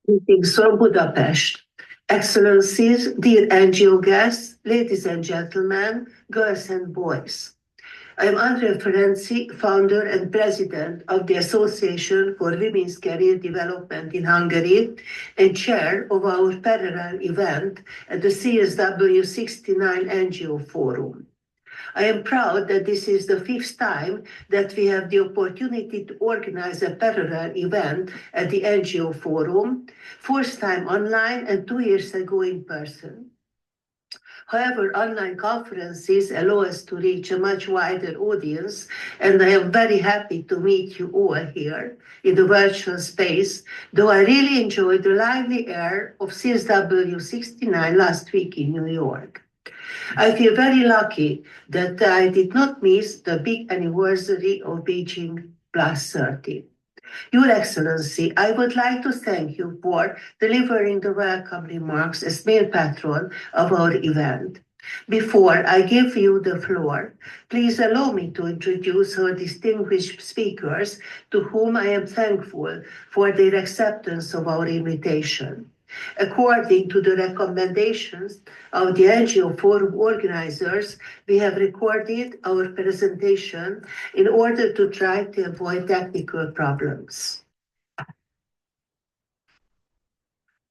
Greetings from Budapest. Excellencies, dear NGO guests, ladies and gentlemen, girls and boys. I am Andrea Ferenczi, founder and president of the Association for Women's Career Development in Hungary and chair of our parallel event at the Csw69 Ngo Forum. I am proud that this is the fifth time that we have the opportunity to organize a parallel event at the NGO Forum, first time online and 2 years ago in person. However, online conferences allow us to reach a much wider audience, and I am very happy to meet you all here in the virtual space, though I really enjoyed the lively air of CSW69 last week in New York. I feel very lucky that I did not miss the big anniversary of Beijing Plus 30. Your Excellency, I would like to thank you for delivering the welcome remarks as main patron of our event. Before I give you the floor, please allow me to introduce our distinguished speakers to whom I am thankful for their acceptance of our invitation. According to the recommendations of the NGO Forum organizers, we have recorded our presentation in order to try to avoid technical problems.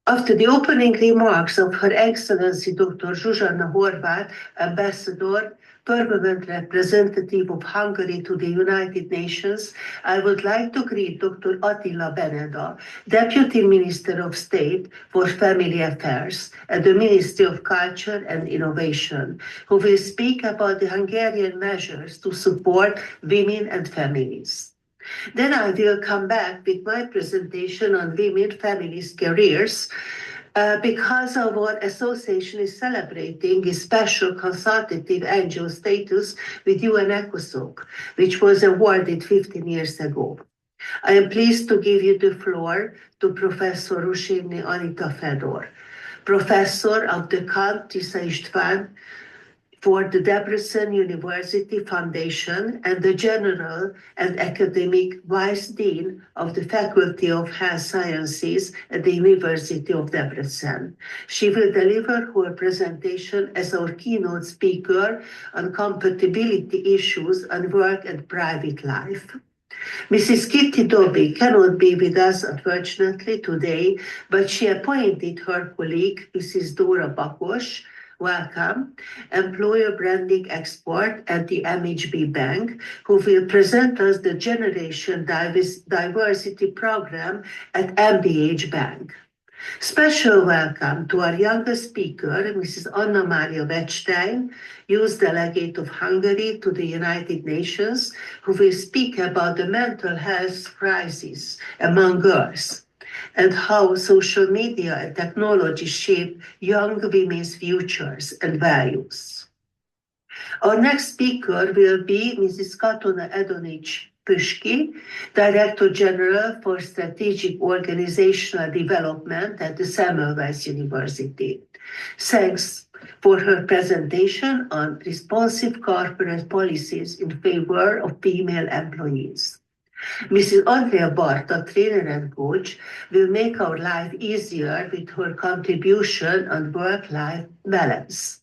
After the opening remarks of Her Excellency Dr. Zsuzsanna Horváth, Ambassador, Permanent Representative of Hungary to the United Nations, I would like to greet Dr. Attila Beneda, Deputy Minister of State for Family Affairs at the Ministry of Culture and Innovation, who will speak about the Hungarian measures to support women and families. Then I will come back with my presentation on women, families, careers, because our association is celebrating a special consultative NGO status with UN-ECOSOC, which was awarded 15 years ago. I am pleased to give you the floor to Professor Rusini Anita Fedor, Professor of the Csw69 for the Debrecen University Foundation and the General and Academic Vice Dean of the Faculty of Health Sciences at the University of Debrecen. She will deliver her presentation as our keynote speaker on compatibility issues on work and private life. Mrs. Kitty Dobby cannot be with us, unfortunately, today, but she appointed her colleague, Mrs. Dora Bakos, welcome, employer branding expert at the MHB Bank, who will present us the Generation Diversity Program at MBH Bank. Special welcome to our youngest speaker, Mrs. Anna Maria Wettstein, Youth Delegate of Hungary to the United Nations, who will speak about the mental health crisis among girls and how social media and technology shape young women's futures and values. Our next speaker will be Mrs. Katona Edonich Püski, Director General for Strategic Organizational Development at the Semmelweis University. Thanks for her presentation on responsive corporate policies in favor of female employees. Mrs. Andrea Barta, trainer and coach, will make our life easier with her contribution on work-life balance.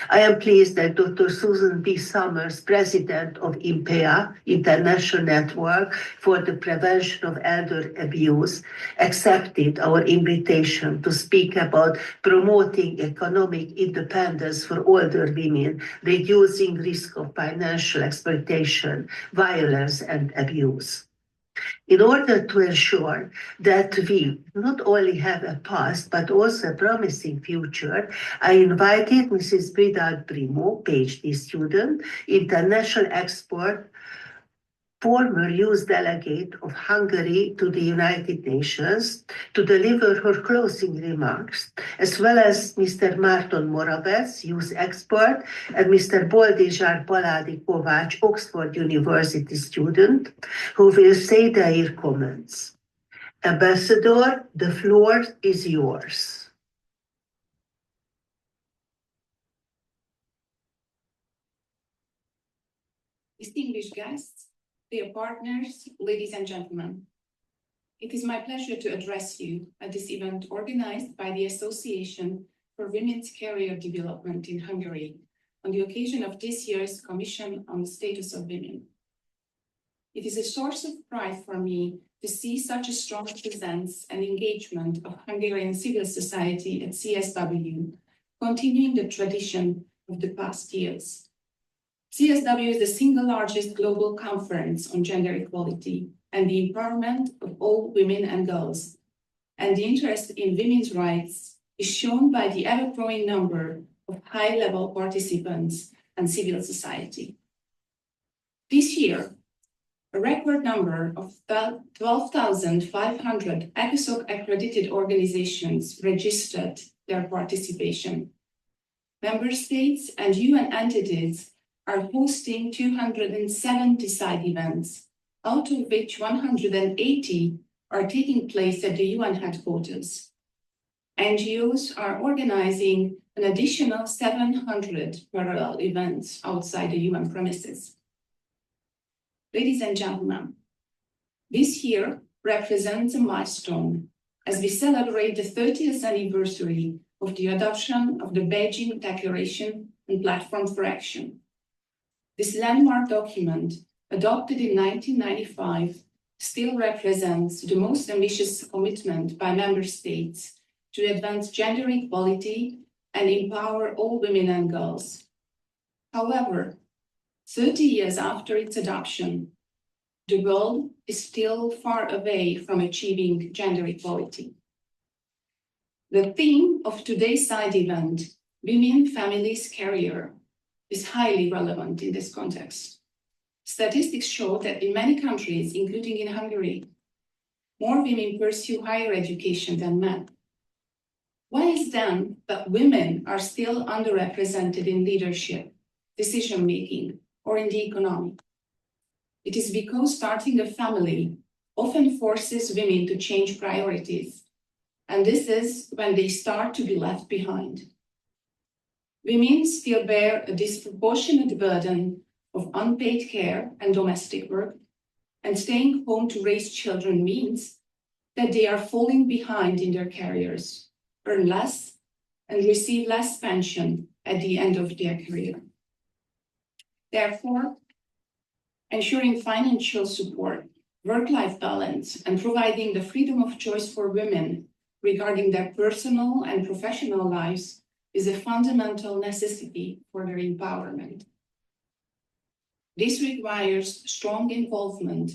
I am pleased that Dr. Susan B. Summers, president of IMPEA, International Network for the Prevention of Elder Abuse, accepted our invitation to speak about promoting economic independence for older women, reducing risk of financial exploitation, violence, and abuse. In order to ensure that we not only have a past, but also a promising future, I invited Mrs. Bridal Primo, PhD student, international expert, former youth delegate of Hungary to the United Nations, to deliver her closing remarks, as well as Mr. Márton Moravec, youth expert, and Mr. Boldizsár Paládi Kovács, Oxford University student, who will say their comments. Ambassador, the floor is yours. Distinguished guests, dear partners, ladies and gentlemen. It is my pleasure to address you at this event organized by the Association for Women's Career Development in Hungary on the occasion of this year's Commission on the Status of Women. It is a source of pride for me to see such a strong presence and engagement of Hungarian civil society at CSW, continuing the tradition of the past years. CSW is the single largest global conference on gender equality and the empowerment of all women and girls, and the interest in women's rights is shown by the ever-growing number of high-level participants and civil society. This year, a record number of 12,500 ECOSOC accredited organizations registered their participation. Member states and UN entities are hosting 270 side events, out of which 180 are taking place at the UN headquarters. NGOs are organizing an additional 700 parallel events outside the UN premises. Ladies and gentlemen, this year represents a milestone as we celebrate the 30th anniversary of the adoption of the Beijing Declaration and Platform for Action. This landmark document, adopted in 1995, still represents the most ambitious commitment by member states to advance gender equality and empower all women and girls. However, 30 years after its adoption, the world is still far away from achieving gender equality. The theme of today's side event, Women, Families, Career, is highly relevant in this context. Statistics show that in many countries, including in Hungary, more women pursue higher education than men. Why is then that women are still underrepresented in leadership, decision-making, or in the economy? It is because starting a family often forces women to change priorities, and this is when they start to be left behind. Women still bear a disproportionate burden of unpaid care and domestic work, and staying home to raise children means that they are falling behind in their careers, earn less, and receive less pension at the end of their career. Therefore, ensuring financial support, work-life balance, and providing the freedom of choice for women regarding their personal and professional lives is a fundamental necessity for their empowerment. This requires strong involvement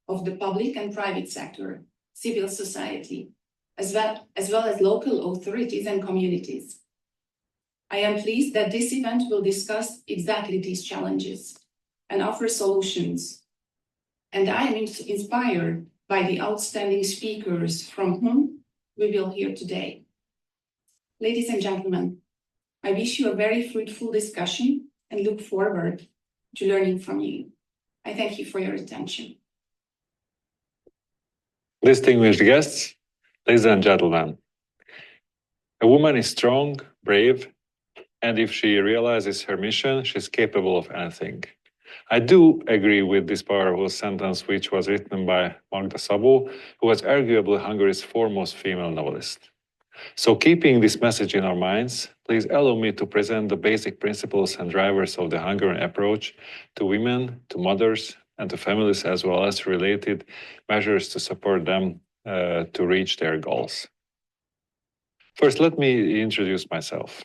of the public and private sector, civil society, as well as local authorities and communities. I am pleased that this event will discuss exactly these challenges and offer solutions. And I am inspired by the outstanding speakers from whom we will hear today. Ladies and gentlemen, I wish you a very fruitful discussion and look forward to learning from you. I thank you for your attention. Distinguished guests, ladies and gentlemen, a woman is strong, brave, and if she realizes her mission, she's capable of anything. I do agree with this powerful sentence, which was written by Magda Szabó, who was arguably Hungary's foremost female novelist. So keeping this message in our minds, please allow me to present the basic principles and drivers of the Hungarian approach to women, to mothers, and to families, as well as related measures to support them to reach their goals. First, let me introduce myself.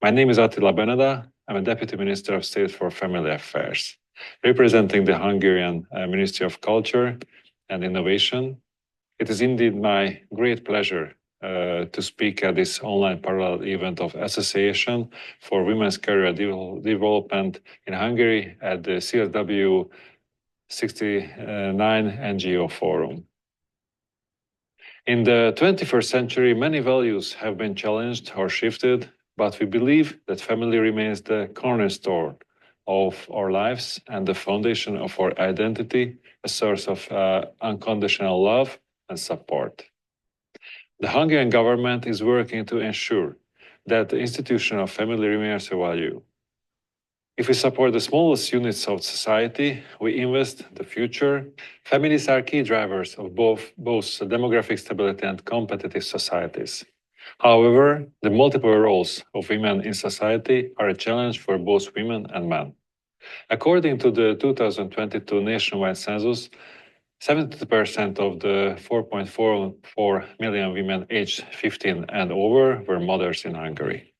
My name is Attila Beneda. I'm a Deputy Minister of State for Family Affairs, representing the Hungarian Ministry of Culture and Innovation. It is indeed my great pleasure to speak at this online parallel event of Association for Women's Career Development in Hungary at the Csw69 Ngo Forum. In the 21st century, many values have been challenged or shifted, but we believe that family remains the cornerstone of our lives and the foundation of our identity, a source of unconditional love and support. The Hungarian government is working to ensure that the institution of family remains a value. If we support the smallest units of society, we invest the future. Families are key drivers of both demographic stability and competitive societies. However, the multiple roles of women in society are a challenge for both women and men. According to the 2022 nationwide census, 70% of the 4.44 million women aged 15 and over were mothers in Hungary.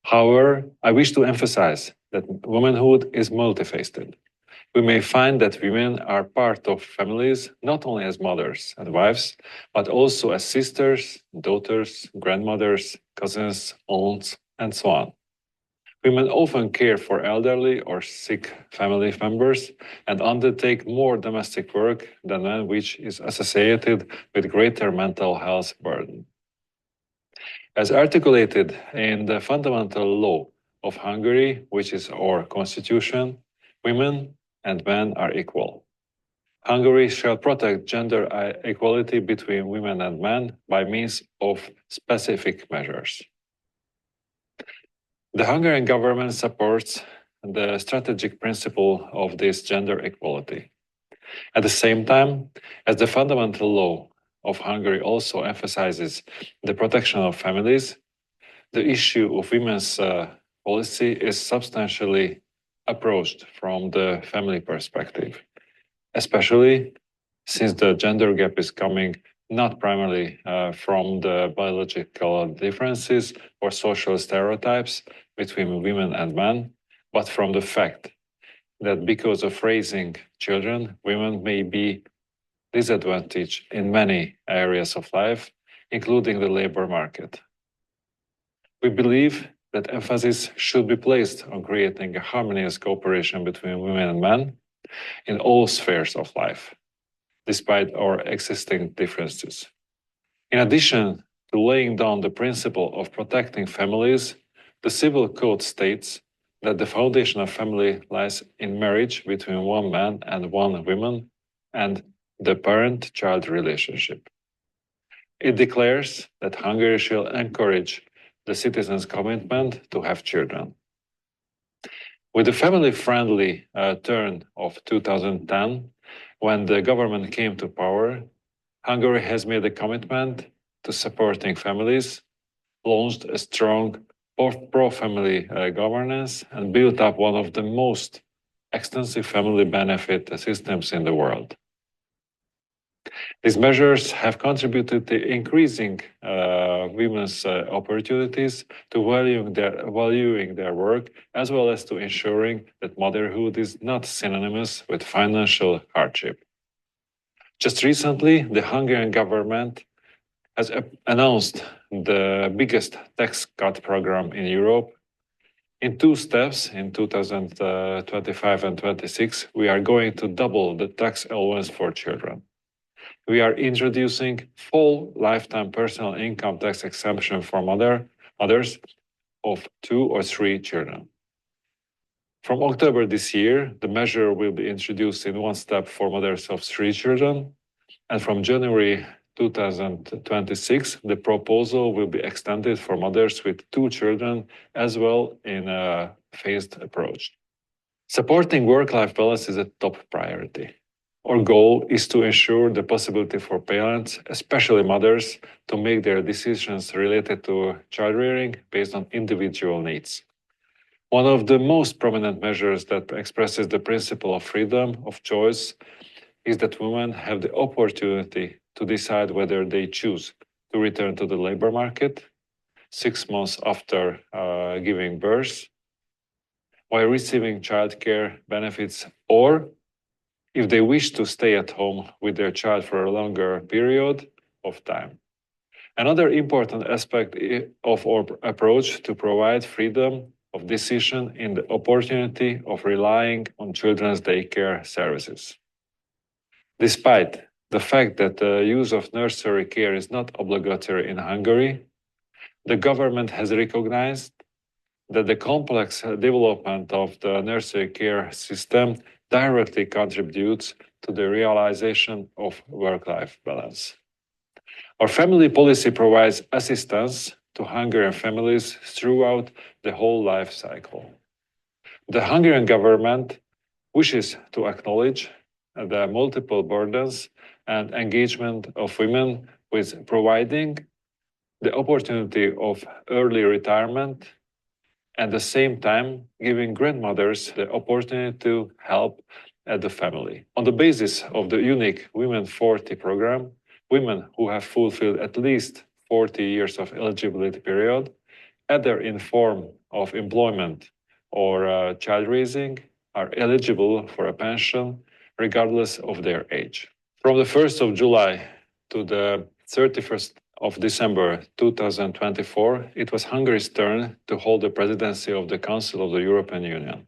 However, I wish to emphasize that womanhood is multifaceted. We may find that women are part of families not only as mothers and wives, but also as sisters, daughters, grandmothers, cousins, aunts, and so on. Women often care for elderly or sick family members and undertake more domestic work than men, which is associated with greater mental health burden. As articulated in the fundamental law of Hungary, which is our constitution, women and men are equal. Hungary shall protect gender equality between women and men by means of specific measures. The Hungarian government supports the strategic principle of this gender equality. At the same time, as the fundamental law of Hungary also emphasizes the protection of families, the issue of women's policy is substantially approached from the family perspective, especially since the gender gap is coming not primarily from the biological differences or social stereotypes between women and men, but from the fact that because of raising children, women may be disadvantaged in many areas of life, including the labor market. We believe that emphasis should be placed on creating a harmonious cooperation between women and men in all spheres of life, despite our existing differences. In addition to laying down the principle of protecting families, the Civil Code states that the foundation of family lies in marriage between one man and one woman and the parent-child relationship. It declares that Hungary shall encourage the citizens' commitment to have children. With the family-friendly turn of 2010, when the government came to power, Hungary has made a commitment to supporting families, launched a strong pro-family governance, and built up one of the most extensive family benefit systems in the world. These measures have contributed to increasing women's opportunities, to valuing their work, as well as to ensuring that motherhood is not synonymous with financial hardship. Just recently, the Hungarian government has announced the biggest tax cut program in Europe. In two steps, in 2025 and 26, we are going to double the tax allowance for children. We are introducing full lifetime personal income tax exemption for mothers of 2 or 3 children. From October this year, the measure will be introduced in one step for mothers of 3 children, and from January 2026, the proposal will be extended for mothers with 2 children as well in a phased approach. Supporting work-life balance is a top priority. Our goal is to ensure the possibility for parents, especially mothers, to make their decisions related to child-rearing based on individual needs. One of the most prominent measures that expresses the principle of freedom of choice is that women have the opportunity to decide whether they choose to return to the labor market 6 months after giving birth, while receiving childcare benefits, or if they wish to stay at home with their child for a longer period of time. Another important aspect of our approach to provide freedom of decision in the opportunity of relying on children's daycare services. Despite the fact that the use of nursery care is not obligatory in Hungary, the government has recognized that the complex development of the nursery care system directly contributes to the realization of work-life balance. Our family policy provides assistance to Hungarian families throughout the whole life cycle. The Hungarian government wishes to acknowledge the multiple burdens and engagement of women with providing the opportunity of early retirement and at the same time giving grandmothers the opportunity to help at the family. On the basis of the unique Women 40 program, women who have fulfilled at least 40 years of eligibility period, either in form of employment or child raising, are eligible for a pension regardless of their age. From the 1st of July to the 31st of December 2024, it was Hungary's turn to hold the presidency of the Council of the European Union.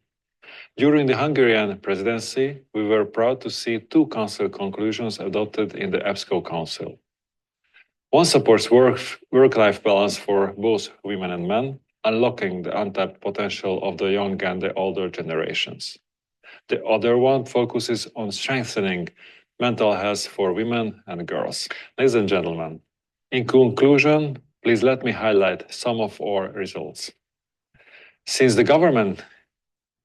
During the Hungarian presidency, we were proud to see two Council conclusions adopted in the EPSCO Council. One supports work-life balance for both women and men, unlocking the untapped potential of the young and the older generations. The other one focuses on strengthening mental health for women and girls. Ladies and gentlemen, in conclusion, please let me highlight some of our results. Since the government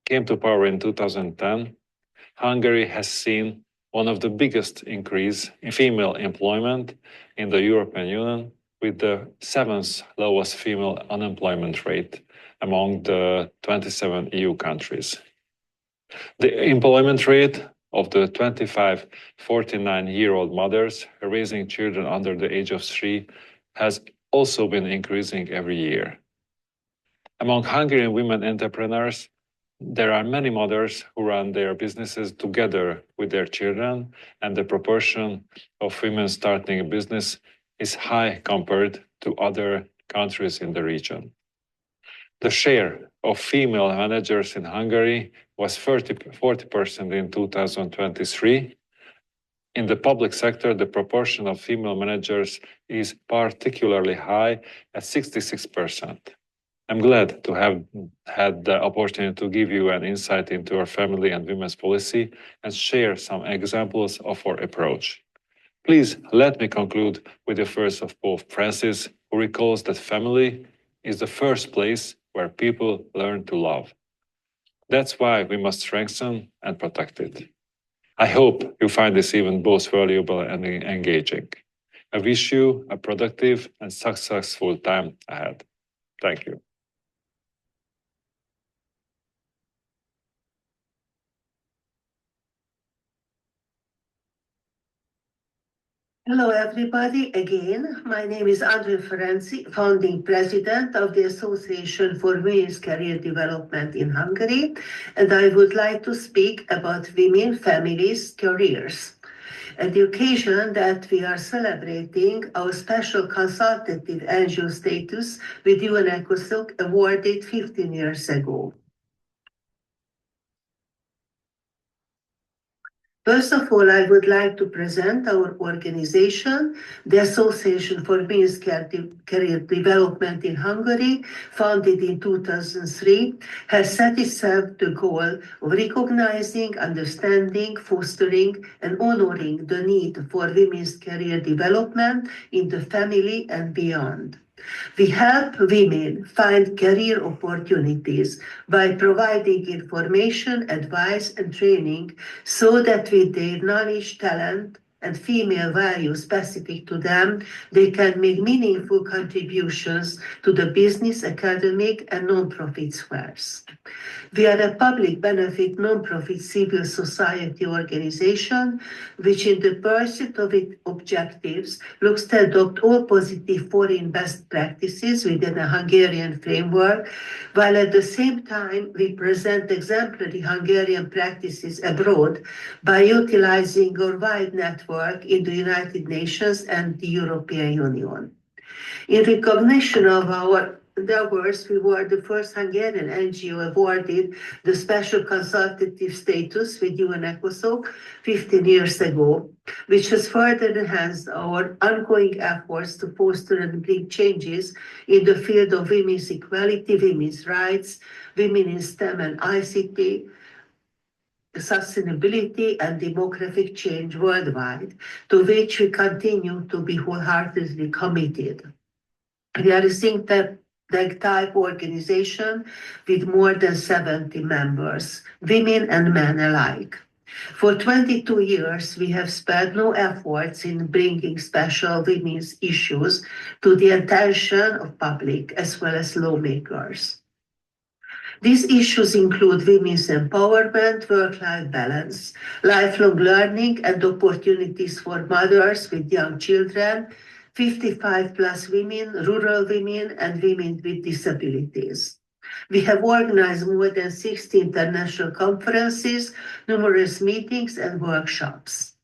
came to power in 2010, Hungary has seen one of the biggest increase in female employment in the European Union, with the 7th lowest female unemployment rate among the 27 EU countries. The employment rate of the 25-49-year-old mothers raising children under the age of 3 has also been increasing every year. Among Hungarian women entrepreneurs, there are many mothers who run their businesses together with their children, and the proportion of women starting a business is high compared to other countries in the region. The share of female managers in Hungary was 40% in 2023. In the public sector, the proportion of female managers is particularly high at 66%. I'm glad to have had the opportunity to give you an insight into our family and women's policy and share some examples of our approach. Please let me conclude with the verse of Pope Francis, who recalls that family is the first place where people learn to love. That's why we must strengthen and protect it. I hope you find this even both valuable and engaging. I wish you a productive and successful time ahead. Thank you. Hello, everybody. Again, my name is Andrea Ferenczi, founding president of the Association for Women's Career Development in Hungary, and I would like to speak about women, families, careers. At the occasion that we are celebrating our special consultative NGO status with UN-ECOSOC awarded 15 years ago. First of all, I would like to present our organization, the Association for Women's Career Development in Hungary, founded in 2003, has set itself the goal of recognizing, understanding, fostering, and honoring the need for women's career development in the family and beyond. We help women find career opportunities by providing information, advice, and training so that with their knowledge, talent, and female values specific to them, they can make meaningful contributions to the business, academic, and non-profit spheres. We are a public benefit non-profit civil society organization, which in the pursuit of its objectives looks to adopt all positive foreign best practices within a Hungarian framework, while at the same time we present exemplary Hungarian practices abroad by utilizing our wide network in the United Nations and the European Union. In recognition of our endeavors, we were the first Hungarian NGO awarded the special consultative status with UN-ECOSOC 15 years ago, which has further enhanced our ongoing efforts to foster and bring changes in the field of women's equality, women's rights, women in STEM and ICT, sustainability and demographic change worldwide, to which we continue to be wholeheartedly committed. We are a think type organization with more than 70 members, women and men alike. For 22 years, we have spared no efforts in bringing special women's issues to the attention of public as well as lawmakers. These issues include women's empowerment, work-life balance, lifelong learning and opportunities for mothers with young children, 55 plus women, rural women, and women with disabilities. We have organized more than 60 international conferences, numerous meetings and workshops.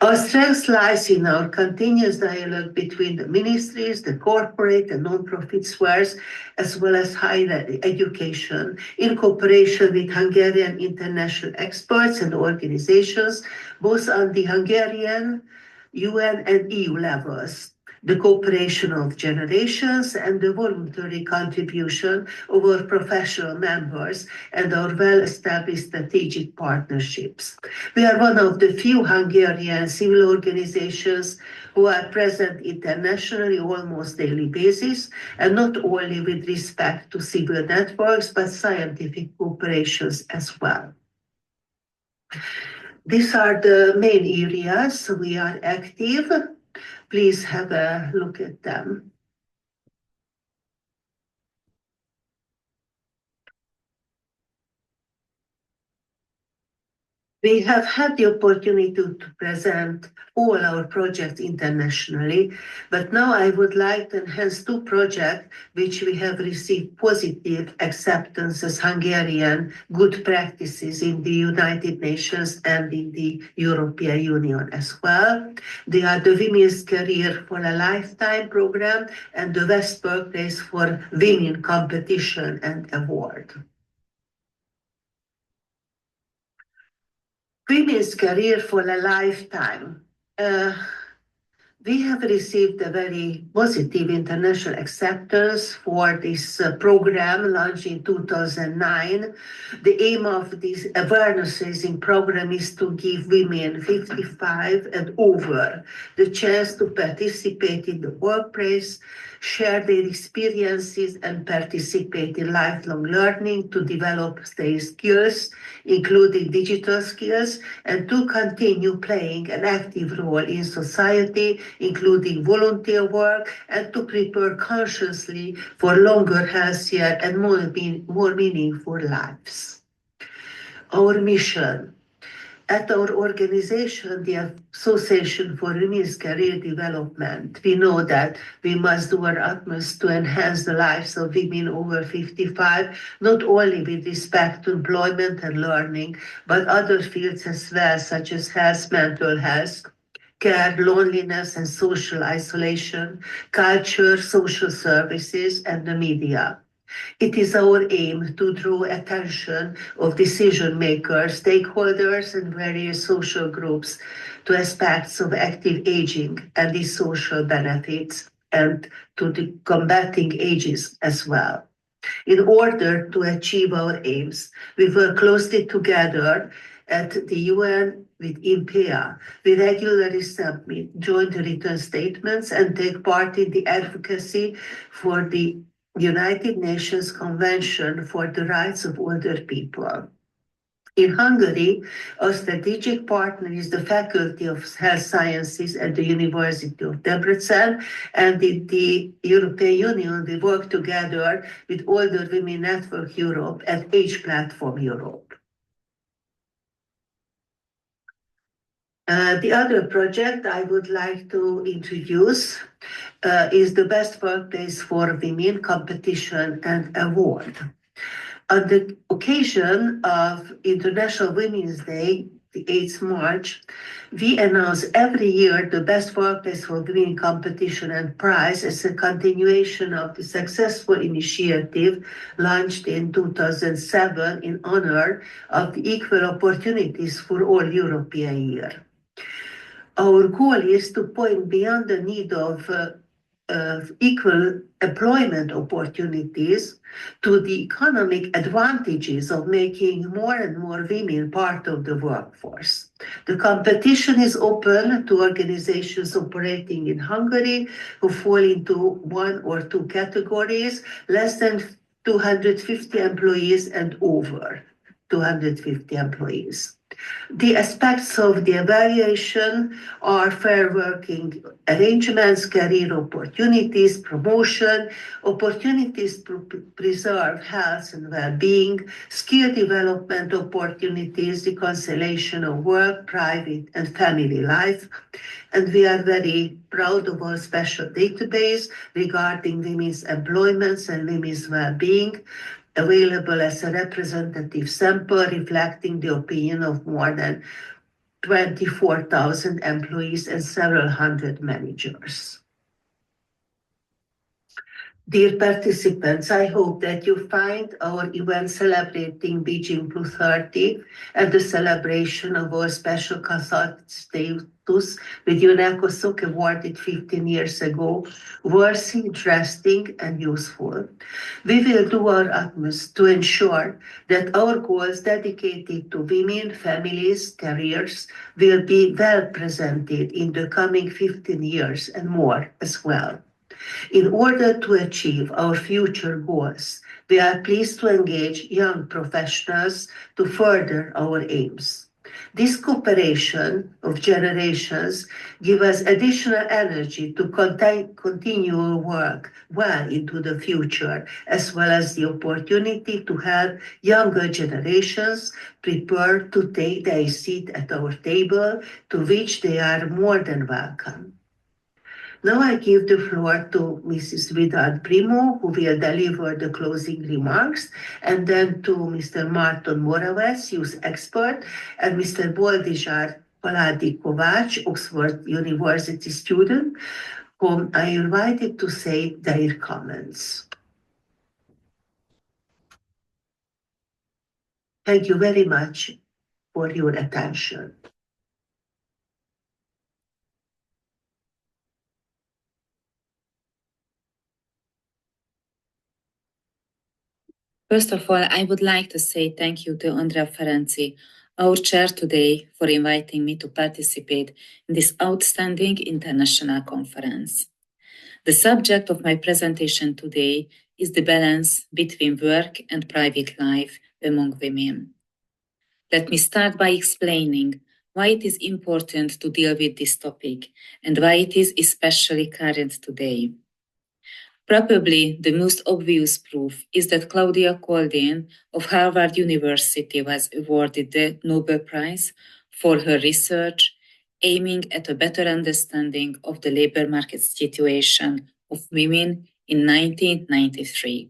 Our strength lies in our continuous dialogue between the ministries, the corporate and non-profit spheres, as well as higher education, in cooperation with Hungarian international experts and organizations, both on the Hungarian, UN and EU levels. The cooperation of generations and the voluntary contribution of our professional members and our well-established strategic partnerships. We are one of the few Hungarian civil organizations who are present internationally almost daily basis, and not only with respect to civil networks, but scientific cooperations as well. These are the main areas we are active. Please have a look at them. We have had the opportunity to present all our projects internationally, but now I would like to enhance two projects which we have received positive acceptance as Hungarian good practices in the United Nations and in the European Union as well. They are the Women's Career for a Lifetime program and the Best Workplace for Women Competition and Award. Women's Career for a Lifetime. We have received a very positive international acceptance for this program launched in 2009. The aim of this awareness-raising program is to give women 55 and over the chance to participate in the workplace, share their experiences, and participate in lifelong learning to develop their skills, including digital skills, and to continue playing an active role in society, including volunteer work, and to prepare consciously for longer, healthier, and more meaningful lives. Our mission. At our organization, the Association for Women's Career Development, we know that we must do our utmost to enhance the lives of women over 55, not only with respect to employment and learning, but other fields as well, such as health, mental health, care, loneliness and social isolation, culture, social services, and the media. It is our aim to draw attention of decision makers, stakeholders, and various social groups to aspects of active aging and its social benefits, and to the combating ages as well. In order to achieve our aims, we work closely together at the UN with INPEA. We regularly submit joint written statements and take part in the advocacy for the United Nations Convention for the Rights of Older People. In Hungary, our strategic partner is the Faculty of Health Sciences at the University of Debrecen, and in the European Union, we work together with Older Women Network Europe and Age Platform Europe. The other project I would like to introduce is the Best Workplace for Women Competition and Award. On the occasion of International Women's Day, the 8th March, we announce every year the Best Workplace for Women Competition and Prize as a continuation of the successful initiative launched in 2007 in honor of the Equal Opportunities for All European Year. Our goal is to point beyond the need of equal employment opportunities to the economic advantages of making more and more women part of the workforce. The competition is open to organizations operating in Hungary who fall into one or two categories, less than 250 employees and over 250 employees. The aspects of the evaluation are fair working arrangements, career opportunities, promotion, opportunities to preserve health and well-being, skill development opportunities, reconciliation of work, private and family life. And we are very proud of our special database regarding women's employments and women's well-being, available as a representative sample reflecting the opinion of more than 24,000 employees and several hundred managers. Dear participants, I hope that you find our event celebrating Beijing Plus 30 and the celebration of our special consultative status with UN-ECOSOC awarded 15 years ago worthy, interesting, and useful. We will do our utmost to ensure that our goals dedicated to women, families, careers will be well presented in the coming 15 years and more as well. In order to achieve our future goals, we are pleased to engage young professionals to further our aims. This cooperation of generations gives us additional energy to continue our work well into the future, as well as the opportunity to help younger generations prepare to take their seat at our table, to which they are more than welcome. Now I give the floor to Mrs. Vidal Primo, who will deliver the closing remarks, and then to Mr. Marton Moravec, youth expert, and Mr. Boldizsár Paladi Kovács, Oxford University student, whom I invited to say their comments. Thank you very much for your attention. First of all, I would like to say thank you to Andrea Ferenczi, our chair today, for inviting me to participate in this outstanding international conference. The subject of my presentation today is the balance between work and private life among women. Let me start by explaining why it is important to deal with this topic and why it is especially current today. Probably the most obvious proof is that Claudia Koldin of Harvard University was awarded the Nobel Prize for her research aiming at a better understanding of the labor market situation of women in 1993.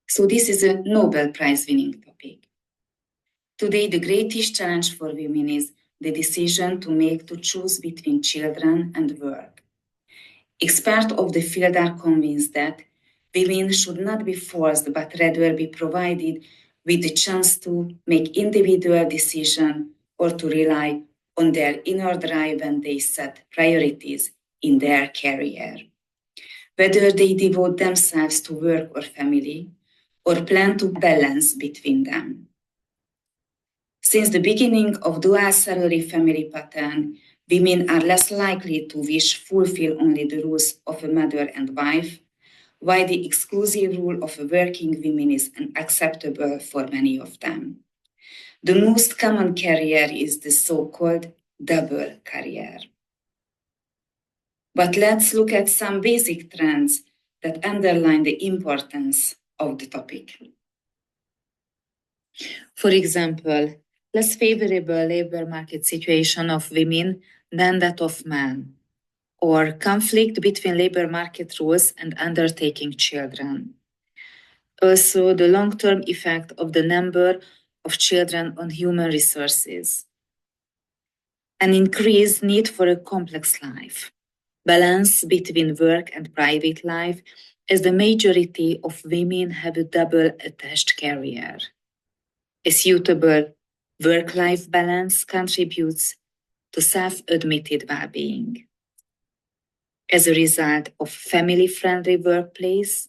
So this is a Nobel Prize winning topic. Today, the greatest challenge for women is the decision to choose between children and work. Experts of the field are convinced that women should not be forced, but rather be provided with the chance to make individual decisions or to rely on their inner drive when they set priorities in their career. Whether they devote themselves to work or family, or plan to balance between them. Since the beginning of dual salary family pattern, women are less likely to fulfill only the roles of a mother and wife, while the exclusive rule of a working woman is unacceptable for many of them. The most common career is the so-called double career. But let's look at some basic trends that underline the importance of the topic. For example, less favorable labor market situation of women than that of men, or conflict between labor market rules and undertaking children. Also, the long-term effect of the number of children on human resources. An increased need for a complex life, balance between work and private life, as the majority of women have a double attached career. A suitable work-life balance contributes to self-admitted well-being. As a result of family-friendly workplace,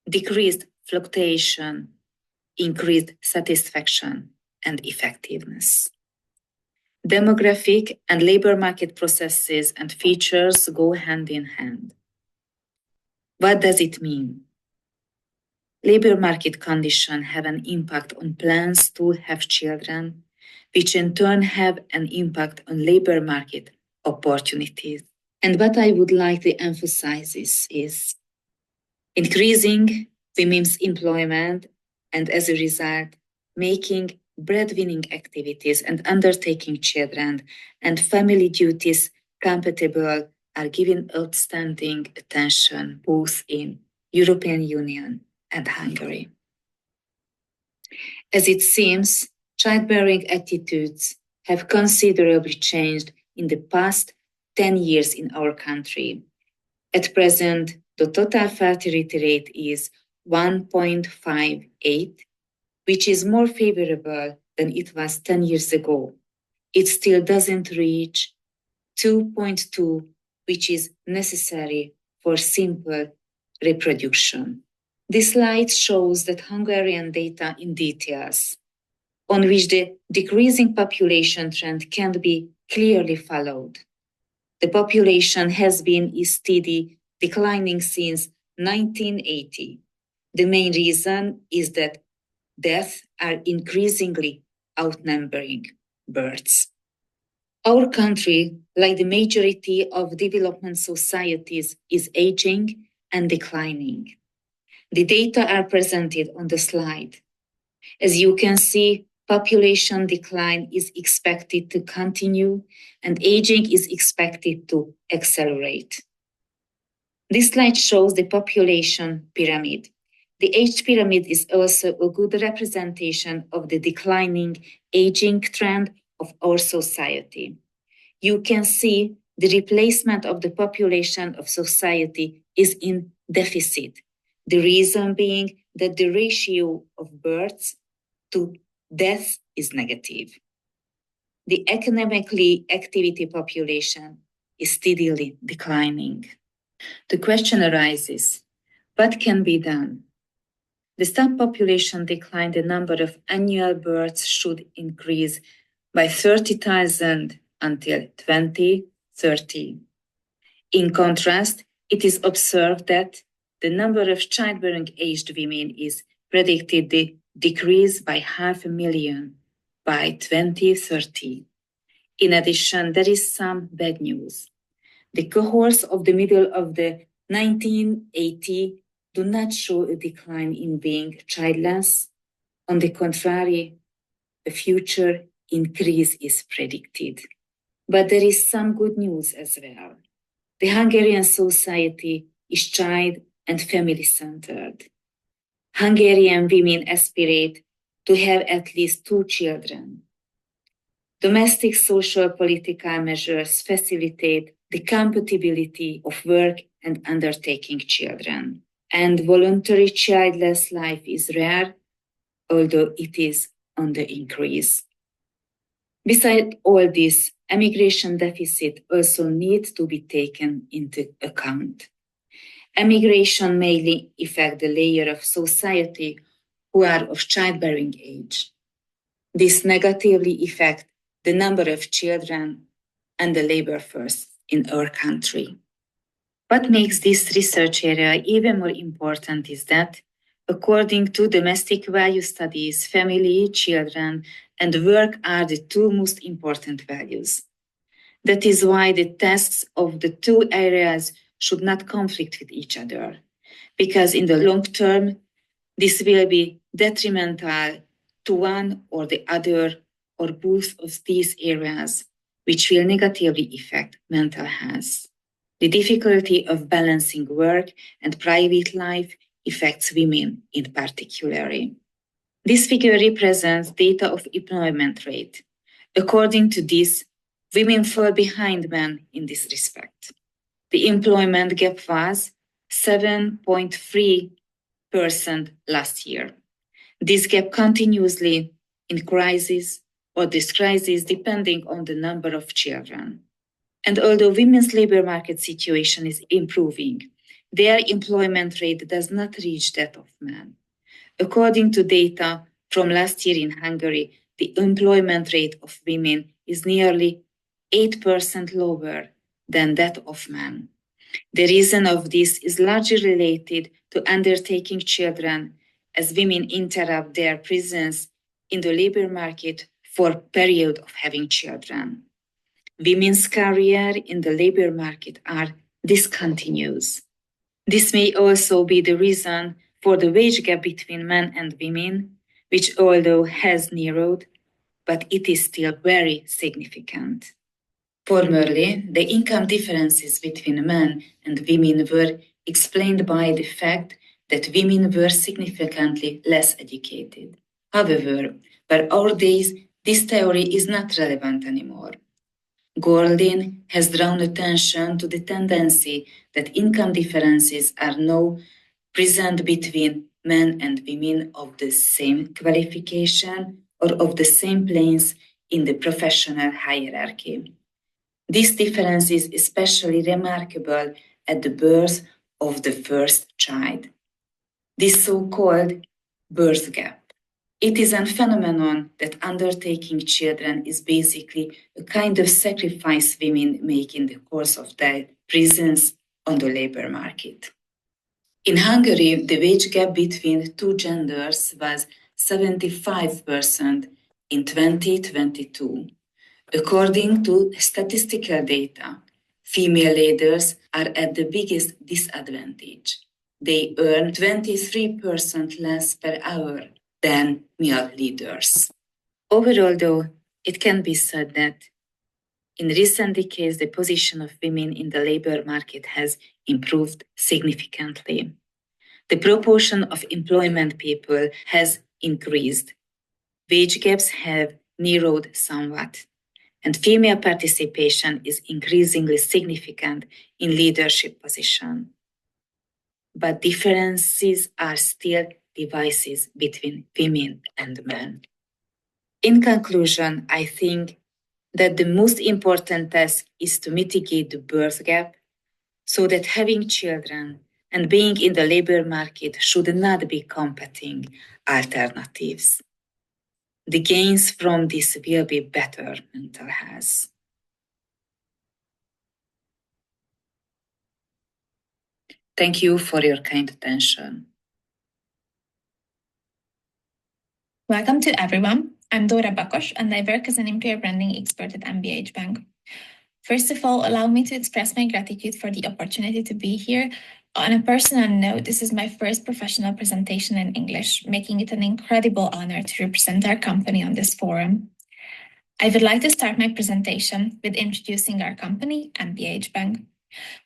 decreased fluctuation, increased satisfaction, and effectiveness. Demographic and labor market processes and features go hand in hand. What does it mean? Labor market conditions have an impact on plans to have children, which in turn have an impact on labor market opportunities. And what I would like to emphasize is increasing women's employment and as a result, making breadwinning activities and undertaking children and family duties compatible are given outstanding attention both in European Union and Hungary. As it seems, childbearing attitudes have considerably changed in the past 10 years in our country. At present, the total fertility rate is 1.58, which is more favorable than it was 10 years ago. It still doesn't reach 2.2, which is necessary for simple reproduction. This slide shows that Hungarian data in details, on which the decreasing population trend can be clearly followed. The population has been steady declining since 1980. The main reason is that deaths are increasingly outnumbering births. Our country, like the majority of development societies, is aging and declining. The data are presented on the slide. As you can see, population decline is expected to continue and aging is expected to accelerate. This slide shows the population pyramid. The age pyramid is also a good representation of the declining aging trend of our society. You can see the replacement of the population of society is in deficit. The reason being that the ratio of births to deaths is negative. The economically active population is steadily declining. The question arises, what can be done? The subpopulation decline, the number of annual births should increase by 30,000 until 2030. In contrast, it is observed that the number of childbearing aged women is predicted to decrease by 500,000 by 2030. In addition, there is some bad news. The cohorts of the middle of the 1980s do not show a decline in being childless. On the contrary, a future increase is predicted. But there is some good news as well. The Hungarian society is child and family-centered. Hungarian women aspirate to have at least 2 children. Domestic social political measures facilitate the compatibility of work and undertaking children. And voluntary childless life is rare, although it is on the increase. Besides all this, emigration deficit also needs to be taken into account. Emigration mainly affects the layer of society who are of childbearing age. This negatively affects the number of children and the labor force in our country. What makes this research area even more important is that, according to domestic value studies, family, children, and work are the 2 most important values. That is why the tests of the 2 areas should not conflict with each other, because in the long term, this will be detrimental to one or the other or both of these areas, which will negatively affect mental health. The difficulty of balancing work and private life affects women in particular. This figure represents data of employment rate. According to this, women fall behind men in this respect. The employment gap was 7.3% last year. This gap continuously increases or decreases depending on the number of children. And although women's labor market situation is improving, their employment rate does not reach that of men. According to data from last year in Hungary, the employment rate of women is nearly 8% lower than that of men. The reason of this is largely related to undertaking children, as women interrupt their presence in the labor market for a period of having children. Women's career in the labor market are discontinuous. This may also be the reason for the wage gap between men and women, which although has narrowed, but it is still very significant. Formerly, the income differences between men and women were explained by the fact that women were significantly less educated. However, by our days, this theory is not relevant anymore. Goldin has drawn attention to the tendency that income differences are now present between men and women of the same qualification or of the same planes in the professional hierarchy. This difference is especially remarkable at the birth of the first child. This so-called birth gap. It is a phenomenon that undertaking children is basically a kind of sacrifice women make in the course of their presence on the labor market. In Hungary, the wage gap between two genders was 75% in 2022. According to statistical data, female leaders are at the biggest disadvantage. They earn 23% less per hour than male leaders. Overall, though, it can be said that in recent decades, the position of women in the labor market has improved significantly. The proportion of employment people has increased. Wage gaps have narrowed somewhat, and female participation is increasingly significant in leadership positions. But differences are still divides between women and men. In conclusion, I think that the most important task is to mitigate the birth gap so that having children and being in the labor market should not be competing alternatives. The gains from this will be better mental health. Thank you for your kind attention. Welcome to everyone. I'm Dora Bakos and I work as an employer branding expert at MBH Bank. First of all, allow me to express my gratitude for the opportunity to be here. On a personal note, this is my first professional presentation in English, making it an incredible honor to represent our company on this forum. I would like to start my presentation with introducing our company, MBH Bank.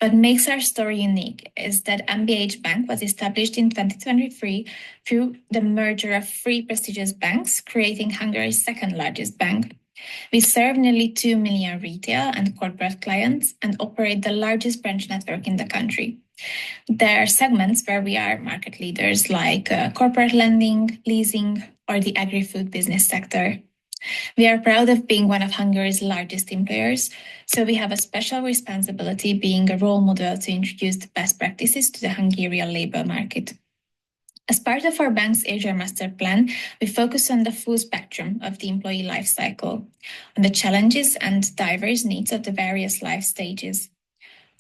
What makes our story unique is that MBH Bank was established in 2023 through the merger of three prestigious banks, creating Hungary's second largest bank. We serve nearly 2 million retail and corporate clients and operate the largest branch network in the country. There are segments where we are market leaders like corporate lending, leasing, or the agri-food business sector. We are proud of being one of Hungary's largest employers, so we have a special responsibility being a role model to introduce the best practices to the Hungarian labor market. As part of our bank's HR Master Plan, we focus on the full spectrum of the employee life cycle, on the challenges and diverse needs of the various life stages.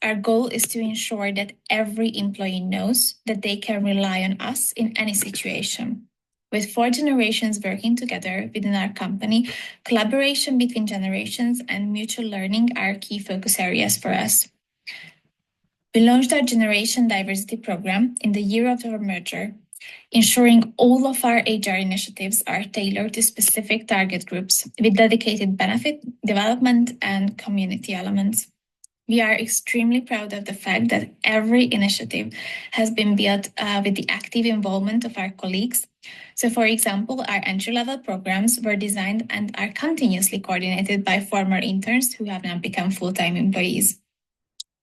Our goal is to ensure that every employee knows that they can rely on us in any situation. With 4 generations working together within our company, collaboration between generations and mutual learning are key focus areas for us. We launched our Generation Diversity Program in the year of our merger, ensuring all of our HR initiatives are tailored to specific target groups with dedicated benefit, development, and community elements. We are extremely proud of the fact that every initiative has been built with the active involvement of our colleagues. So, for example, our entry-level programs were designed and are continuously coordinated by former interns who have now become full-time employees.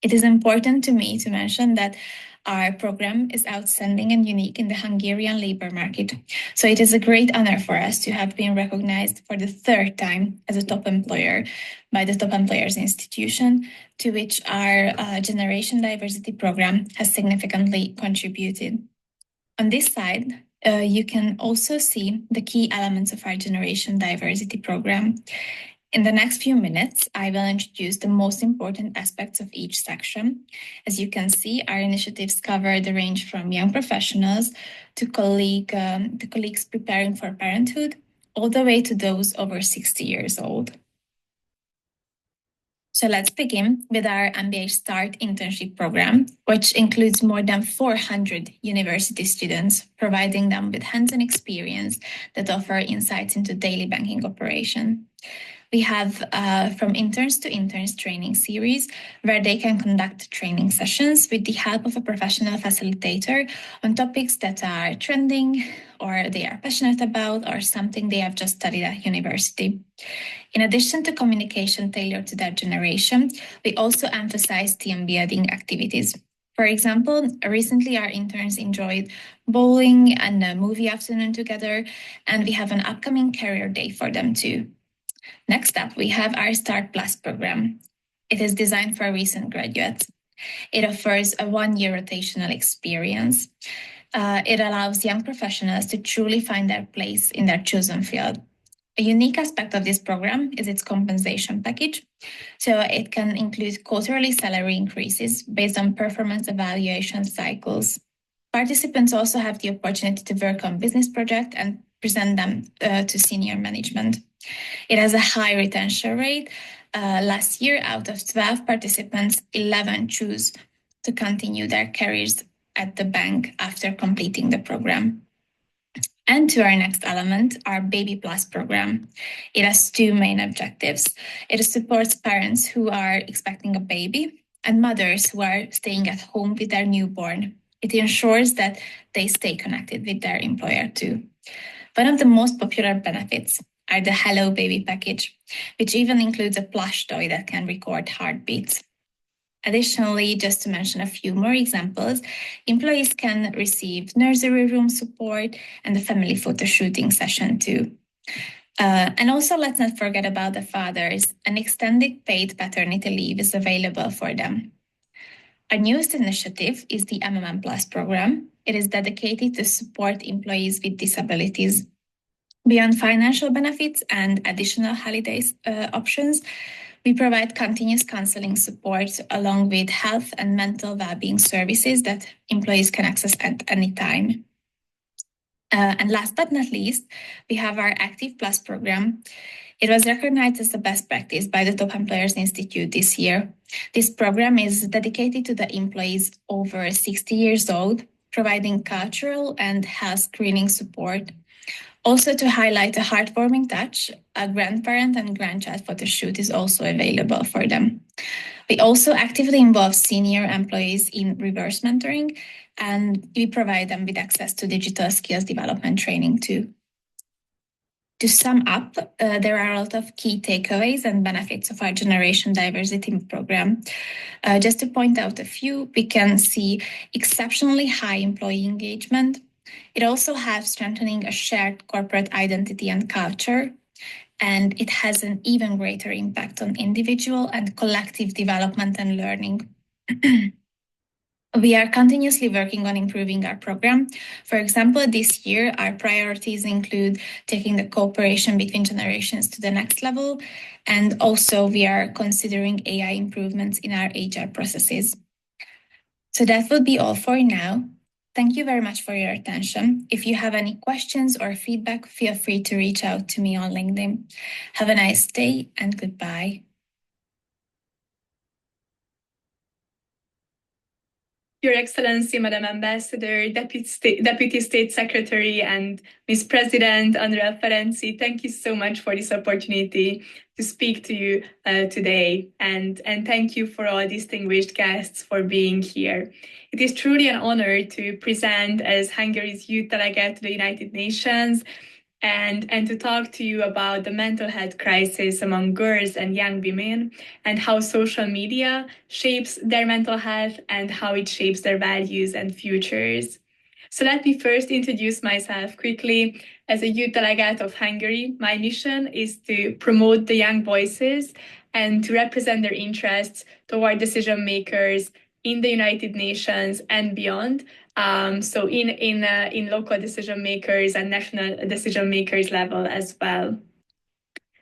It is important to me to mention that our program is outstanding and unique in the Hungarian labor market. So it is a great honor for us to have been recognized for the 3rd time as a top employer by the Top Employers Institution, to which our Generation Diversity Program has significantly contributed. On this slide, you can also see the key elements of our Generation Diversity program. In the next few minutes, I will introduce the most important aspects of each section. As you can see, our initiatives cover the range from young professionals to colleagues preparing for parenthood, all the way to those over 60 years old. So let's begin with our MBA Start internship program, which includes more than 400 university students, providing them with hands-on experience that offer insights into daily banking operation. We have from interns to interns training series where they can conduct training sessions with the help of a professional facilitator on topics that are trending or they are passionate about or something they have just studied at university. In addition to communication tailored to that generation, we also emphasize team building activities. For example, recently our interns enjoyed bowling and a movie afternoon together, and we have an upcoming career day for them too. Next up, we have our Start Plus program. It is designed for recent graduates. It offers a one-year rotational experience. It allows young professionals to truly find their place in their chosen field. A unique aspect of this program is its compensation package. So it can include quarterly salary increases based on performance evaluation cycles. Participants also have the opportunity to work on business projects and present them to senior management. It has a high retention rate. Last year, out of 12 participants, 11 choose to continue their careers at the bank after completing the program. And to our next element, our Baby Plus program. It has two main objectives. It supports parents who are expecting a baby and mothers who are staying at home with their newborn. It ensures that they stay connected with their employer too. One of the most popular benefits are the Hello Baby package, which even includes a plush toy that can record heartbeats. Additionally, just to mention a few more examples, employees can receive nursery room support and a family photo shooting session too. And also, let's not forget about the fathers. An extended paid paternity leave is available for them. Our newest initiative is the MMM Plus program. It is dedicated to support employees with disabilities. Beyond financial benefits and additional holidays options, we provide continuous counseling support along with health and mental well-being services that employees can access at any time. And last but not least, we have our Active Plus program. It was recognized as the best practice by the Top Employers Institute this year. This program is dedicated to the employees over 60 years old, providing cultural and health screening support. Also, to highlight a heartwarming touch, a grandparent and grandchild photo shoot is also available for them. We also actively involve senior employees in reverse mentoring, and we provide them with access to digital skills development training too. To sum up, there are a lot of key takeaways and benefits of our Generation Diversity program. Just to point out a few, we can see exceptionally high employee engagement. It also has strengthening a shared corporate identity and culture, and it has an even greater impact on individual and collective development and learning. We are continuously working on improving our program. For example, this year, our priorities include taking the cooperation between generations to the next level, and also we are considering AI improvements in our HR processes. So that will be all for now. Thank you very much for your attention. If you have any questions or feedback, feel free to reach out to me on LinkedIn. Have a nice day and goodbye. Your Excellency, Madam Ambassador, Deputy State Secretary, and Ms. President Andrea Ferenczi, thank you so much for this opportunity to speak to you today. And thank you for all distinguished guests for being here. It is truly an honor to present as Hungary's youth delegate to the United Nations and to talk to you about the mental health crisis among girls and young women and how social media shapes their mental health and how it shapes their values and futures. So let me first introduce myself quickly. As a youth delegate of Hungary, my mission is to promote the young voices and to represent their interests toward decision makers in the United Nations and beyond. So in local decision makers and national decision makers level as well.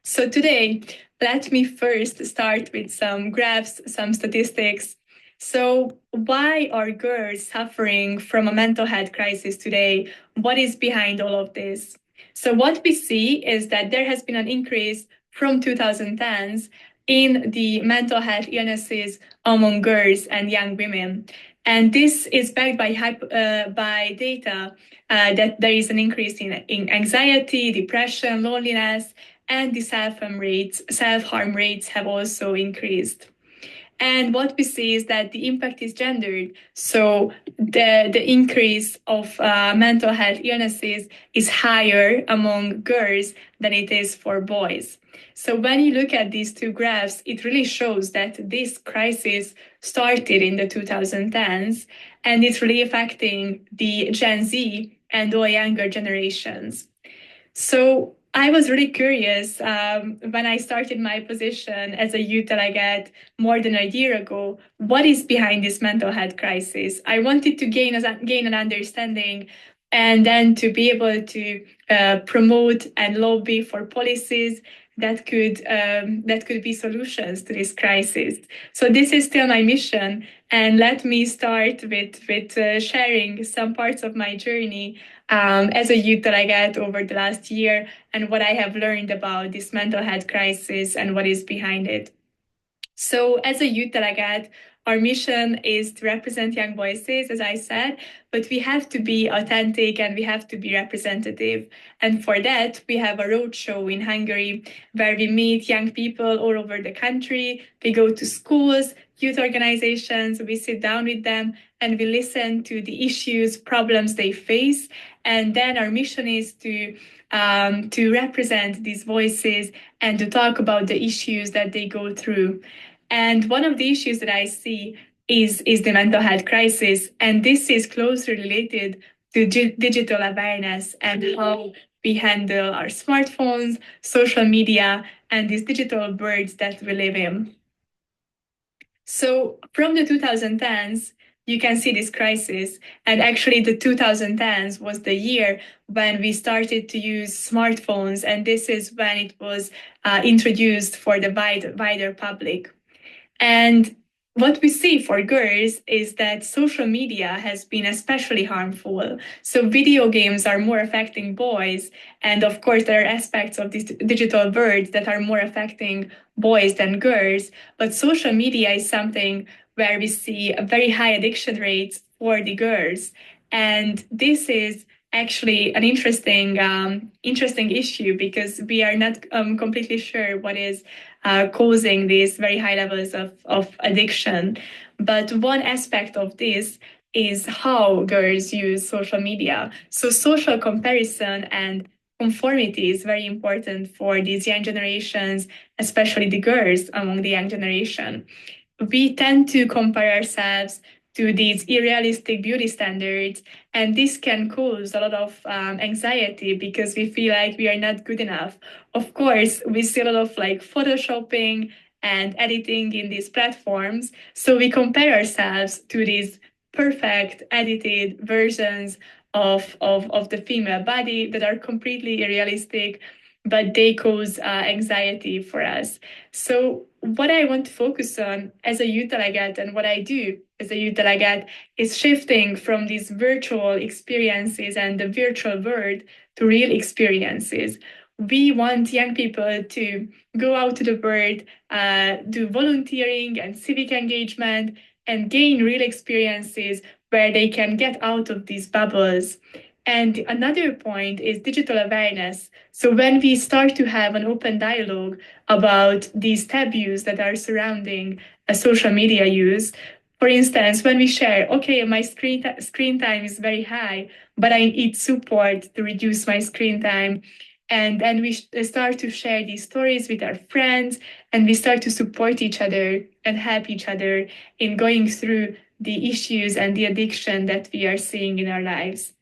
So today, let me first start with some graphs, some statistics. So why are girls suffering from a mental health crisis today? What is behind all of this? So what we see is that there has been an increase from 2010s in the mental health illnesses among girls and young women. And this is backed by data that there is an increase in anxiety, depression, loneliness, and the self-harm rates have also increased. And what we see is that the impact is gendered. So the increase of mental health illnesses is higher among girls than it is for boys. So when you look at these two graphs, it really shows that this crisis started in the 2010s, and it's really affecting the Gen Z and all younger generations. So I was really curious when I started my position as a youth delegate more than a year ago, what is behind this mental health crisis? I wanted to gain an understanding and then to be able to promote and lobby for policies that could be solutions to this crisis. So this is still my mission, and let me start with sharing some parts of my journey as a youth delegate over the last year and what I have learned about this mental health crisis and what is behind it. So as a youth delegate, our mission is to represent young voices, as I said, but we have to be authentic and we have to be representative. And for that, we have a roadshow in Hungary where we meet young people all over the country. We go to schools, youth organizations, we sit down with them and we listen to the issues, problems they face. And then our mission is to represent these voices and to talk about the issues that they go through. And one of the issues that I see is the mental health crisis. And this is closely related to digital awareness and how we handle our smartphones, social media, and these digital worlds that we live in. So from the 2010s, you can see this crisis. And actually the 2010s was the year when we started to use smartphones. And this is when it was introduced for the wider public. And what we see for girls is that social media has been especially harmful. So video games are more affecting boys. And of course, there are aspects of this digital world that are more affecting boys than girls. But social media is something where we see a very high addiction rates for the girls. And this is actually an interesting issue because we are not completely sure what is causing these very high levels of addiction. But one aspect of this is how girls use social media. So social comparison and conformity is very important for these young generations, especially the girls among the young generation. We tend to compare ourselves to these unrealistic beauty standards, and this can cause a lot of anxiety because we feel like we are not good enough. Of course, we see a lot of photoshopping and editing in these platforms, so we compare ourselves to these perfect edited versions of the female body that are completely unrealistic, but they cause anxiety for us. So what I want to focus on as a youth delegate and what I do as a youth delegate is shifting from these virtual experiences and the virtual world to real experiences. We want young people to go out to the world, do volunteering and civic engagement, and gain real experiences where they can get out of these bubbles. And another point is digital awareness. So when we start to have an open dialogue about these taboos that are surrounding a social media use, for instance, when we share, okay, my screen time is very high, but I need support to reduce my screen time. And then we start to share these stories with our friends, and we start to support each other and help each other in going through the issues and the addiction that we are seeing in our lives.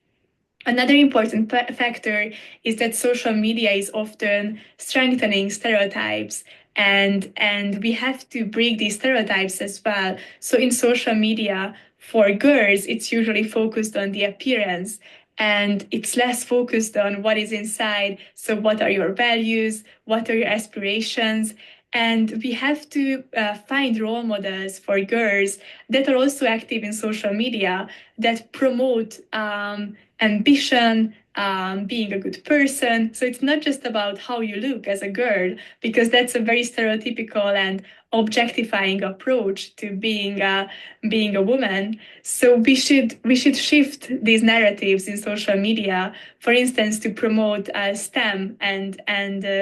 Another important factor is that social media is often strengthening stereotypes. and we have to break these stereotypes as well. So in social media, for girls, it's usually focused on the appearance, and it's less focused on what is inside. So what are your values? What are your aspirations? And we have to find role models for girls that are also active in social media, that promote ambition, being a good person. So it's not just about how you look as a girl, because that's a very stereotypical and objectifying approach to being a woman. So we should shift these narratives in social media, for instance, to promote STEM and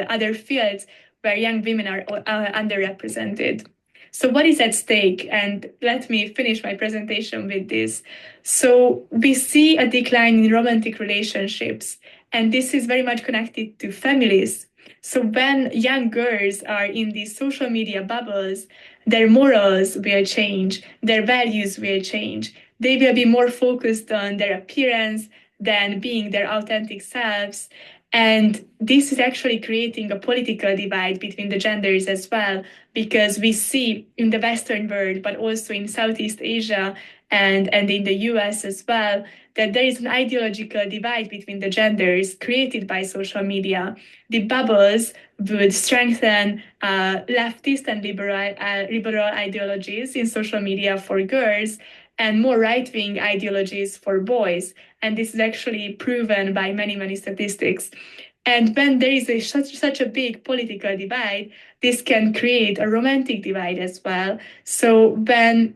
other fields where young women are underrepresented. So what is at stake? And let me finish my presentation with this. So we see a decline in romantic relationships, and this is very much connected to families. So when young girls are in these social media bubbles, their morals will change, their values will change. They will be more focused on their appearance than being their authentic selves. And this is actually creating a political divide between the genders as well, because we see in the Western world, but also in Southeast Asia and in the US as well, that there is an ideological divide between the genders created by social media. The bubbles would strengthen leftist and liberal ideologies in social media for girls, and more right-wing ideologies for boys. And this is actually proven by many statistics. And when there is such a big political divide, this can create a romantic divide as well. So when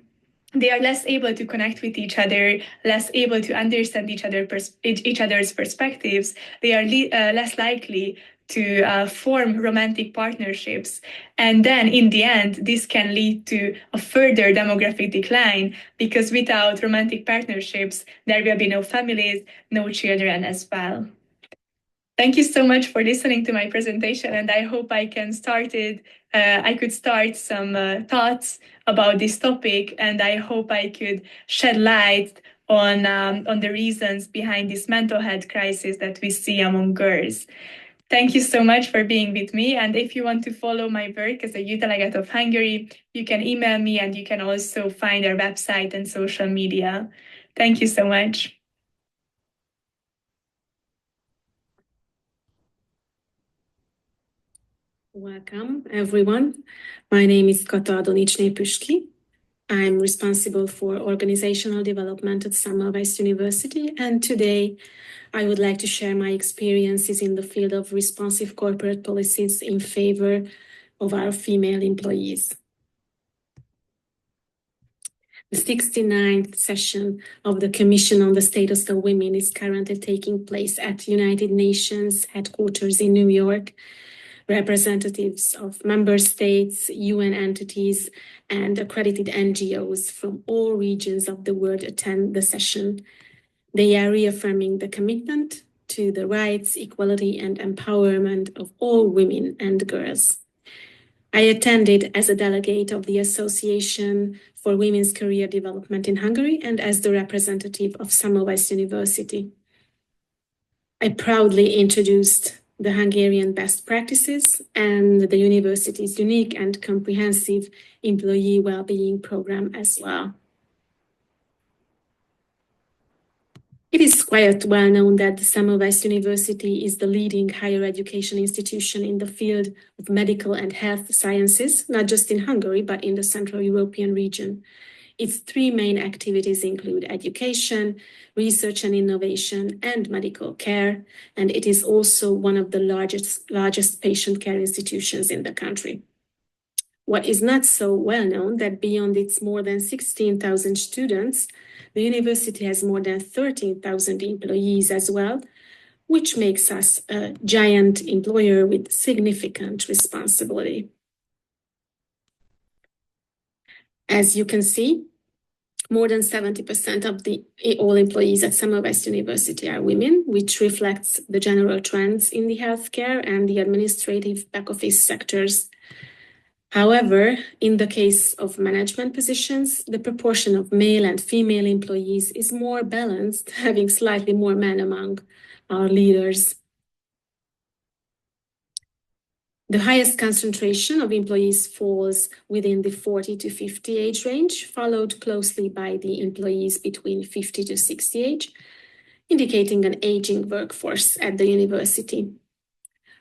they are less able to connect with each other, less able to understand each other's perspectives, they are less likely to form romantic partnerships. And then in the end, this can lead to a further demographic decline, because without romantic partnerships, there will be no families, no children as well. Thank you so much for listening to my presentation, and I hope I could start some thoughts about this topic, and I hope I could shed light on the reasons behind this mental health crisis that we see among girls. Thank you so much for being with me. And if you want to follow my work as a youth delegate of Hungary, you can email me, and you can also find our website and social media. Thank you so much. Welcome, everyone. My name is Csw69 Ngo. I'm responsible for organizational development at Semmelweis University, and today I would like to share my experiences in the field of responsive corporate policies in favor of our female employees. The 69th session of the Commission on the Status of Women is currently taking place at United Nations headquarters in New York. Representatives of member states, UN entities, and accredited NGOs from all regions of the world attend the session. They are reaffirming the commitment to the rights, equality, and empowerment of all women and girls. I attended as a delegate of the Association for Women's Career Development in Hungary and as the representative of Semmelweis University. I proudly introduced the Hungarian best practices and the university's unique and comprehensive employee well-being program as well. It is quite well known that the Semmelweis University is the leading higher education institution in the field of medical and health sciences, not just in Hungary, but in the Central European region. Its three main activities include education, research and innovation, and medical care, and it is also one of the largest patient care institutions in the country. What is not so well known that beyond its more than 16,000 students, the university has more than 13,000 employees as well, which makes us a giant employer with significant responsibility. As you can see, more than 70% of all employees at Semmelweis University are women, which reflects the general trends in the healthcare and the administrative back office sectors. However, in the case of management positions, the proportion of male and female employees is more balanced, having slightly more men among our leaders. The highest concentration of employees falls within the 40 to 50 age range, followed closely by the employees between 50 to 60 age, indicating an aging workforce at the university.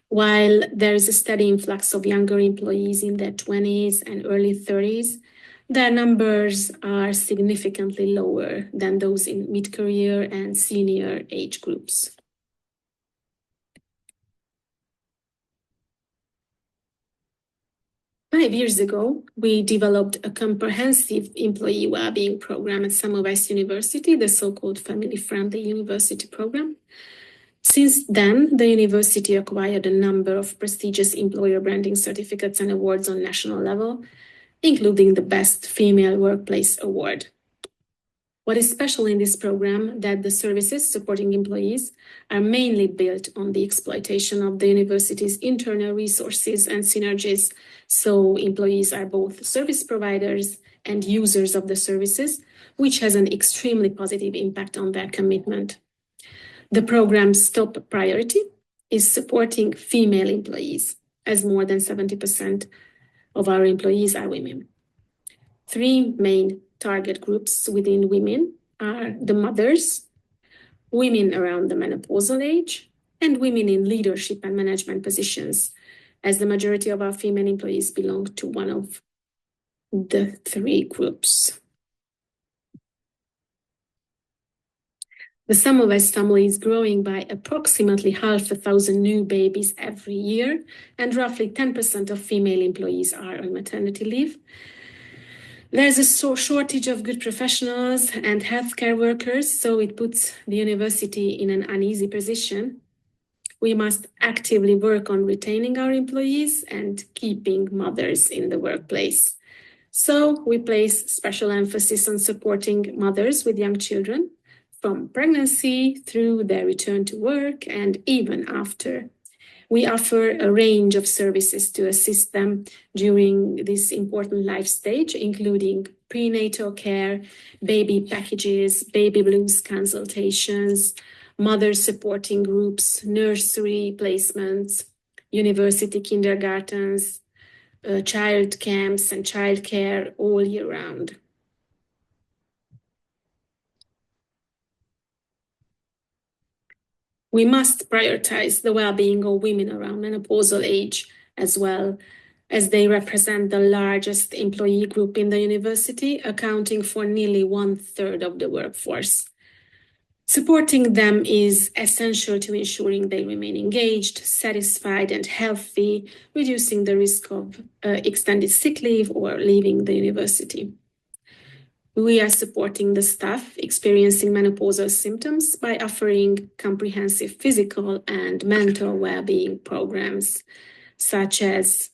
While there is a steady influx of younger employees in their 20s and early 30s, their numbers are significantly lower than those in mid-career and senior age groups. Five years ago, we developed a comprehensive employee well-being program at Semmelweis University, the so-called family-friendly university program. Since then, the university acquired a number of prestigious employer branding certificates and awards on national level, including the Best Female Workplace Award. What is special in this program that the services supporting employees are mainly built on the exploitation of the university's internal resources and synergies, so employees are both service providers and users of the services, which has an extremely positive impact on their commitment. The program's top priority is supporting female employees, as more than 70% of our employees are women. Three main target groups within women are the mothers, women around the menopausal age, and women in leadership and management positions, as the majority of our female employees belong to one of the three groups. The Semmelweis family is growing by approximately 500 new babies every year, and roughly 10% of female employees are on maternity leave. There's a shortage of good professionals and healthcare workers, so it puts the university in an uneasy position. We must actively work on retaining our employees and keeping mothers in the workplace. So we place special emphasis on supporting mothers with young children, from pregnancy through their return to work and even after. We offer a range of services to assist them during this important life stage, including prenatal care, baby packages, baby blues consultations, mother supporting groups, nursery placements, university kindergartens, child camps and childcare all year round. We must prioritize the well-being of women around menopausal age as well, as they represent the largest employee group in the university, accounting for nearly 1/3 of the workforce. Supporting them is essential to ensuring they remain engaged, satisfied, and healthy, reducing the risk of extended sick leave or leaving the university. We are supporting the staff experiencing menopausal symptoms by offering comprehensive physical and mental well-being programs, such as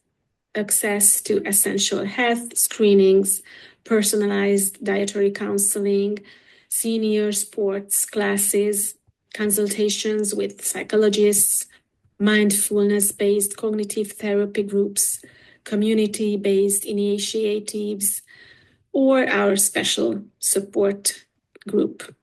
access to essential health screenings, personalized dietary counseling, senior sports classes, consultations with psychologists, mindfulness-based cognitive therapy groups, community-based initiatives, or our special support group.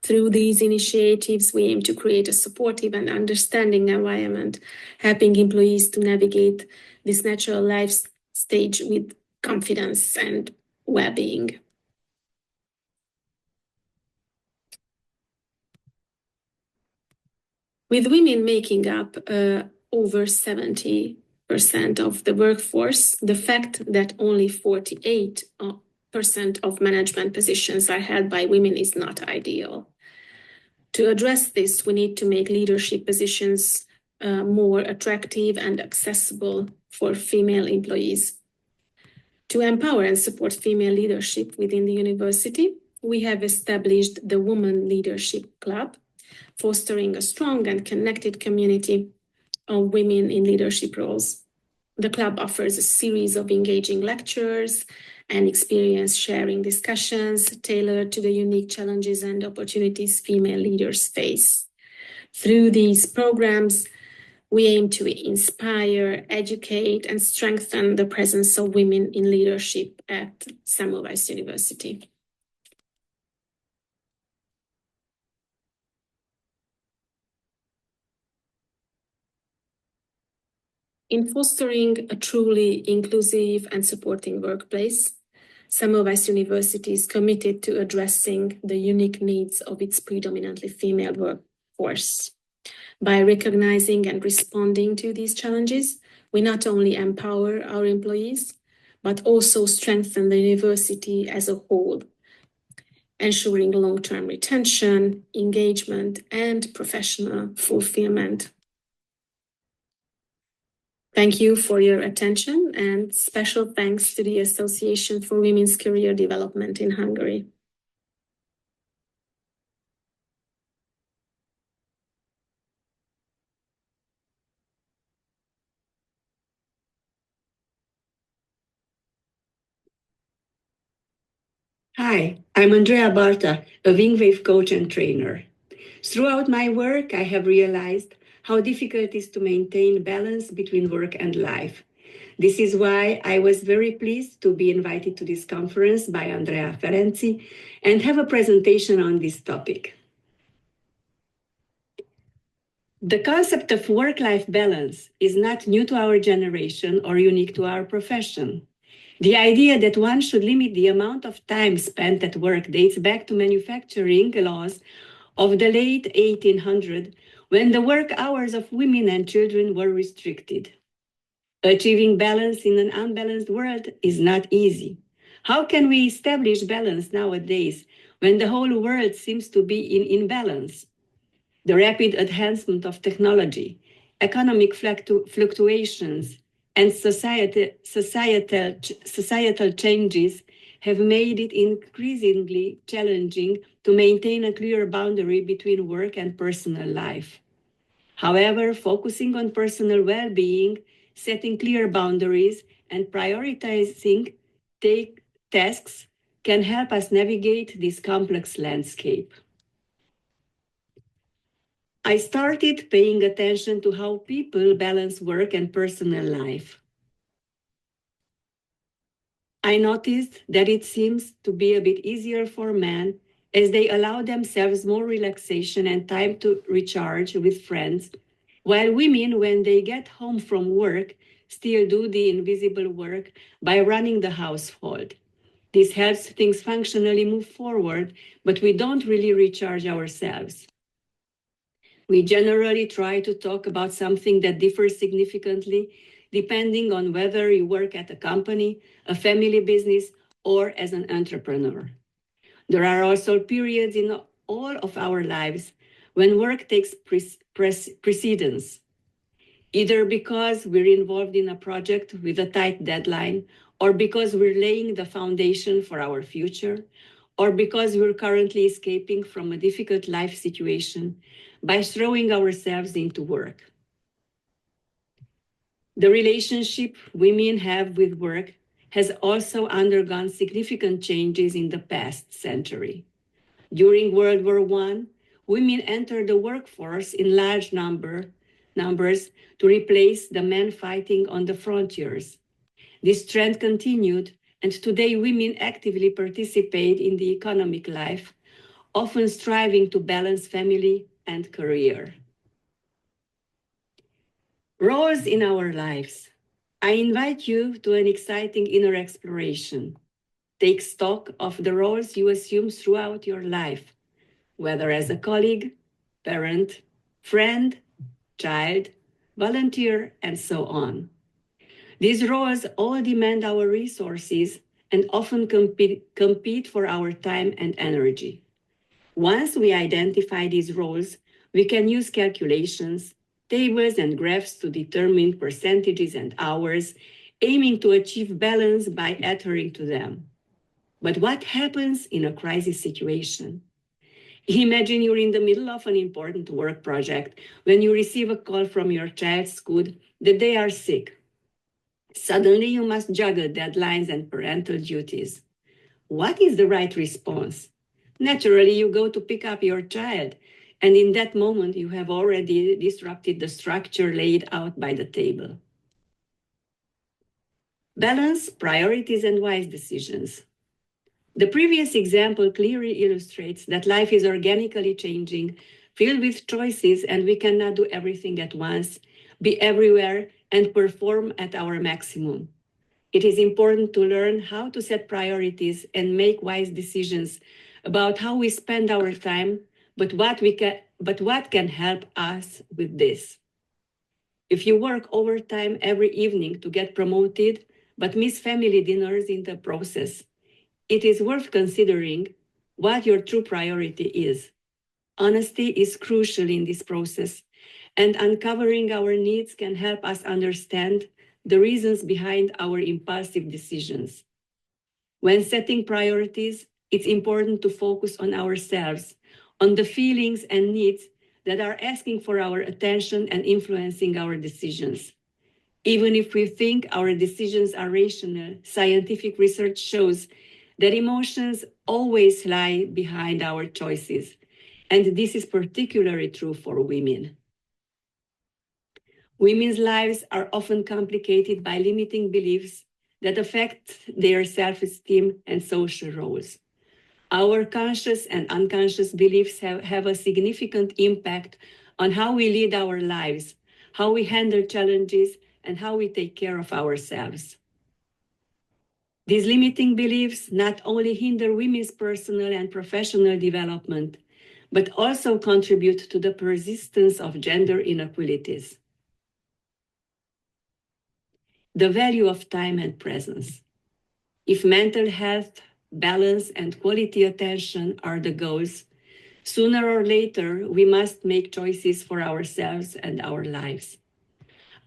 Through these initiatives, we aim to create a supportive and understanding environment, helping employees to navigate this natural life stage with confidence and well-being. With women making up over 70% of the workforce, the fact that only 48% of management positions are held by women is not ideal. To address this, we need to make leadership positions more attractive and accessible for female employees. To empower and support female leadership within the university, we have established the Women Leadership Club, fostering a strong and connected community of women in leadership roles. The club offers a series of engaging lectures and experience sharing discussions tailored to the unique challenges and opportunities female leaders face. Through these programs, we aim to inspire, educate, and strengthen the presence of women in leadership at Semmelweis University. In fostering a truly inclusive and supporting workplace, Semmelweis University is committed to addressing the unique needs of its predominantly female workforce. By recognizing and responding to these challenges, we not only empower our employees, but also strengthen the university as a whole, ensuring long-term retention, engagement, and professional fulfillment. Thank you for your attention, and special thanks to the Association for Women's Career Development in Hungary. Hi, I'm Andrea Barta, a wingwave coach and trainer. Throughout my work, I have realized how difficult it is to maintain balance between work and life. This is why I was very pleased to be invited to this conference by Andrea Ferenczi and have a presentation on this topic. The concept of work-life balance is not new to our generation or unique to our profession. The idea that one should limit the amount of time spent at work dates back to manufacturing laws of the late 1800s, when the work hours of women and children were restricted. Achieving balance in an unbalanced world is not easy. How can we establish balance nowadays when the whole world seems to be in imbalance? The rapid advancement of technology, economic fluctuations, and societal changes have made it increasingly challenging to maintain a clear boundary between work and personal life. However, focusing on personal well-being, setting clear boundaries, and prioritizing tasks can help us navigate this complex landscape. I started paying attention to how people balance work and personal life. I noticed that it seems to be a bit easier for men as they allow themselves more relaxation and time to recharge with friends, while women, when they get home from work, still do the invisible work by running the household. This helps things functionally move forward, but we don't really recharge ourselves. We generally try to talk about something that differs significantly depending on whether you work at a company, a family business, or as an entrepreneur. There are also periods in all of our lives when work takes precedence, either because we're involved in a project with a tight deadline, or because we're laying the foundation for our future, or because we're currently escaping from a difficult life situation by throwing ourselves into work. The relationship women have with work has also undergone significant changes in the past century. During World War I, women entered the workforce in large numbers to replace the men fighting on the frontiers. This trend continued, and today women actively participate in the economic life, often striving to balance family and career. Roles in our lives. I invite you to an exciting inner exploration. Take stock of the roles you assume throughout your life, whether as a colleague, parent, friend, child, volunteer, and so on. These roles all demand our resources and often compete for our time and energy. Once we identify these roles, we can use calculations, tables, and graphs to determine percentages and hours, aiming to achieve balance by adhering to them. But what happens in a crisis situation? Imagine you're in the middle of an important work project when you receive a call from your child's school that they are sick. Suddenly, you must juggle deadlines and parental duties. What is the right response? Naturally, you go to pick up your child, and in that moment, you have already disrupted the structure laid out by the table. Balance, priorities, and wise decisions. The previous example clearly illustrates that life is organically changing, filled with choices, and we cannot do everything at once, be everywhere, and perform at our maximum. It is important to learn how to set priorities and make wise decisions about how we spend our time, but what can help us with this? If you work overtime every evening to get promoted, but miss family dinners in the process, it is worth considering what your true priority is. Honesty is crucial in this process, and uncovering our needs can help us understand the reasons behind our impulsive decisions. When setting priorities, it's important to focus on ourselves, on the feelings and needs that are asking for our attention and influencing our decisions. Even if we think our decisions are rational, scientific research shows that emotions always lie behind our choices, and this is particularly true for women. Women's lives are often complicated by limiting beliefs that affect their self-esteem and social roles. Our conscious and unconscious beliefs have a significant impact on how we lead our lives, how we handle challenges, and how we take care of ourselves. These limiting beliefs not only hinder women's personal and professional development, but also contribute to the persistence of gender inequalities. The value of time and presence. If mental health, balance, and quality attention are the goals, sooner or later, we must make choices for ourselves and our lives.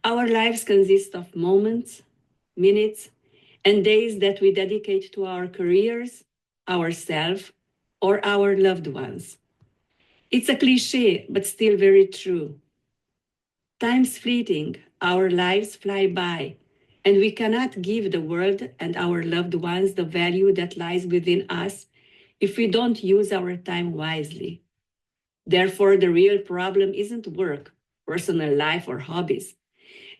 Our lives consist of moments, minutes, and days that we dedicate to our careers, ourselves, or our loved ones. It's a cliche, but still very true. Time's fleeting, our lives fly by, and we cannot give the world and our loved ones the value that lies within us if we don't use our time wisely. Therefore, the real problem isn't work, personal life, or hobbies.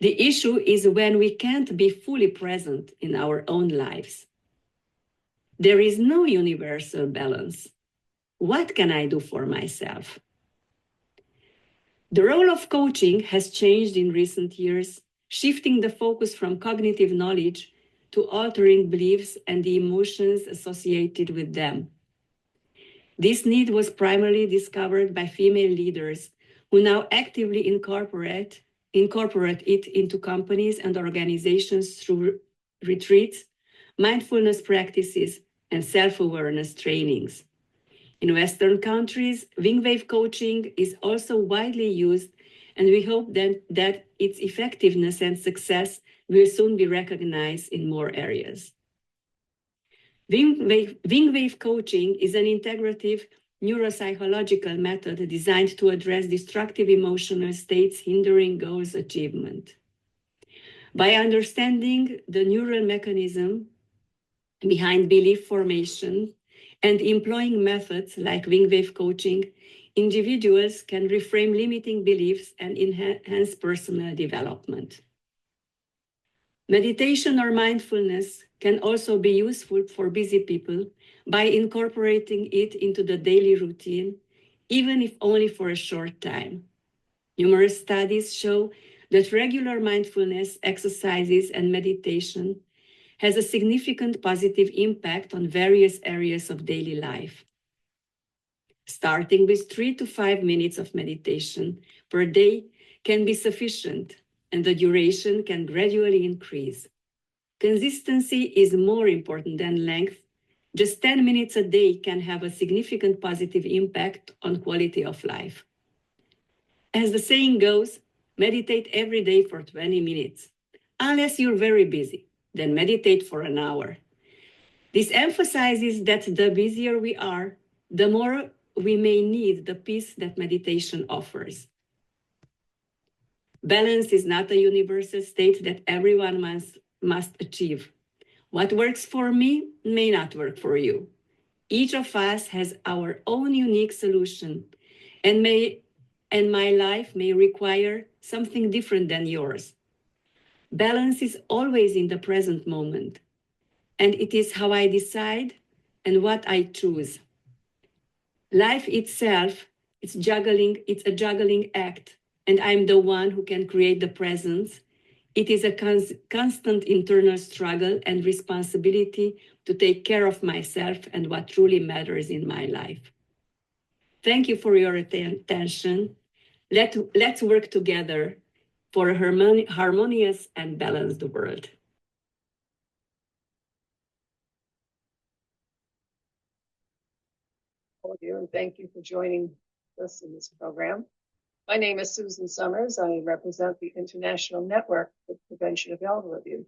The issue is when we can't be fully present in our own lives. There is no universal balance. What can I do for myself? The role of coaching has changed in recent years, shifting the focus from cognitive knowledge to altering beliefs and the emotions associated with them. This need was primarily discovered by female leaders who now actively incorporate it into companies and organizations through retreats, mindfulness practices, and self-awareness trainings. In Western countries, wing-wave coaching is also widely used, and we hope that its effectiveness and success will soon be recognized in more areas. Wing-wave coaching is an integrative neuropsychological method designed to address destructive emotional states hindering goals achievement. By understanding the neural mechanism behind belief formation and employing methods like wing-wave coaching, individuals can reframe limiting beliefs and enhance personal development. Meditation or mindfulness can also be useful for busy people by incorporating it into the daily routine, even if only for a short time. Numerous studies show that regular mindfulness exercises and meditation has a significant positive impact on various areas of daily life. Starting with 3 to 5 minutes of meditation per day can be sufficient, and the duration can gradually increase. Consistency is more important than length. Just 10 minutes a day can have a significant positive impact on quality of life. As the saying goes, meditate every day for 20 minutes. Unless you're very busy, then meditate for an hour. This emphasizes that the busier we are, the more we may need the peace that meditation offers. Balance is not a universal state that everyone must achieve. What works for me may not work for you. Each of us has our own unique solution, and my life may require something different than yours. Balance is always in the present moment, and it is how I decide and what I choose. Life itself, it's a juggling act, and I'm the one who can create the presence, It is a constant internal struggle and responsibility to take care of myself and what truly matters in my life. Thank you for your attention. Let's work together for a harmonious and balanced world. All of you, and thank you for joining us in this program. My name is Susan Summers. I represent the International Network for the Prevention of Elder Abuse.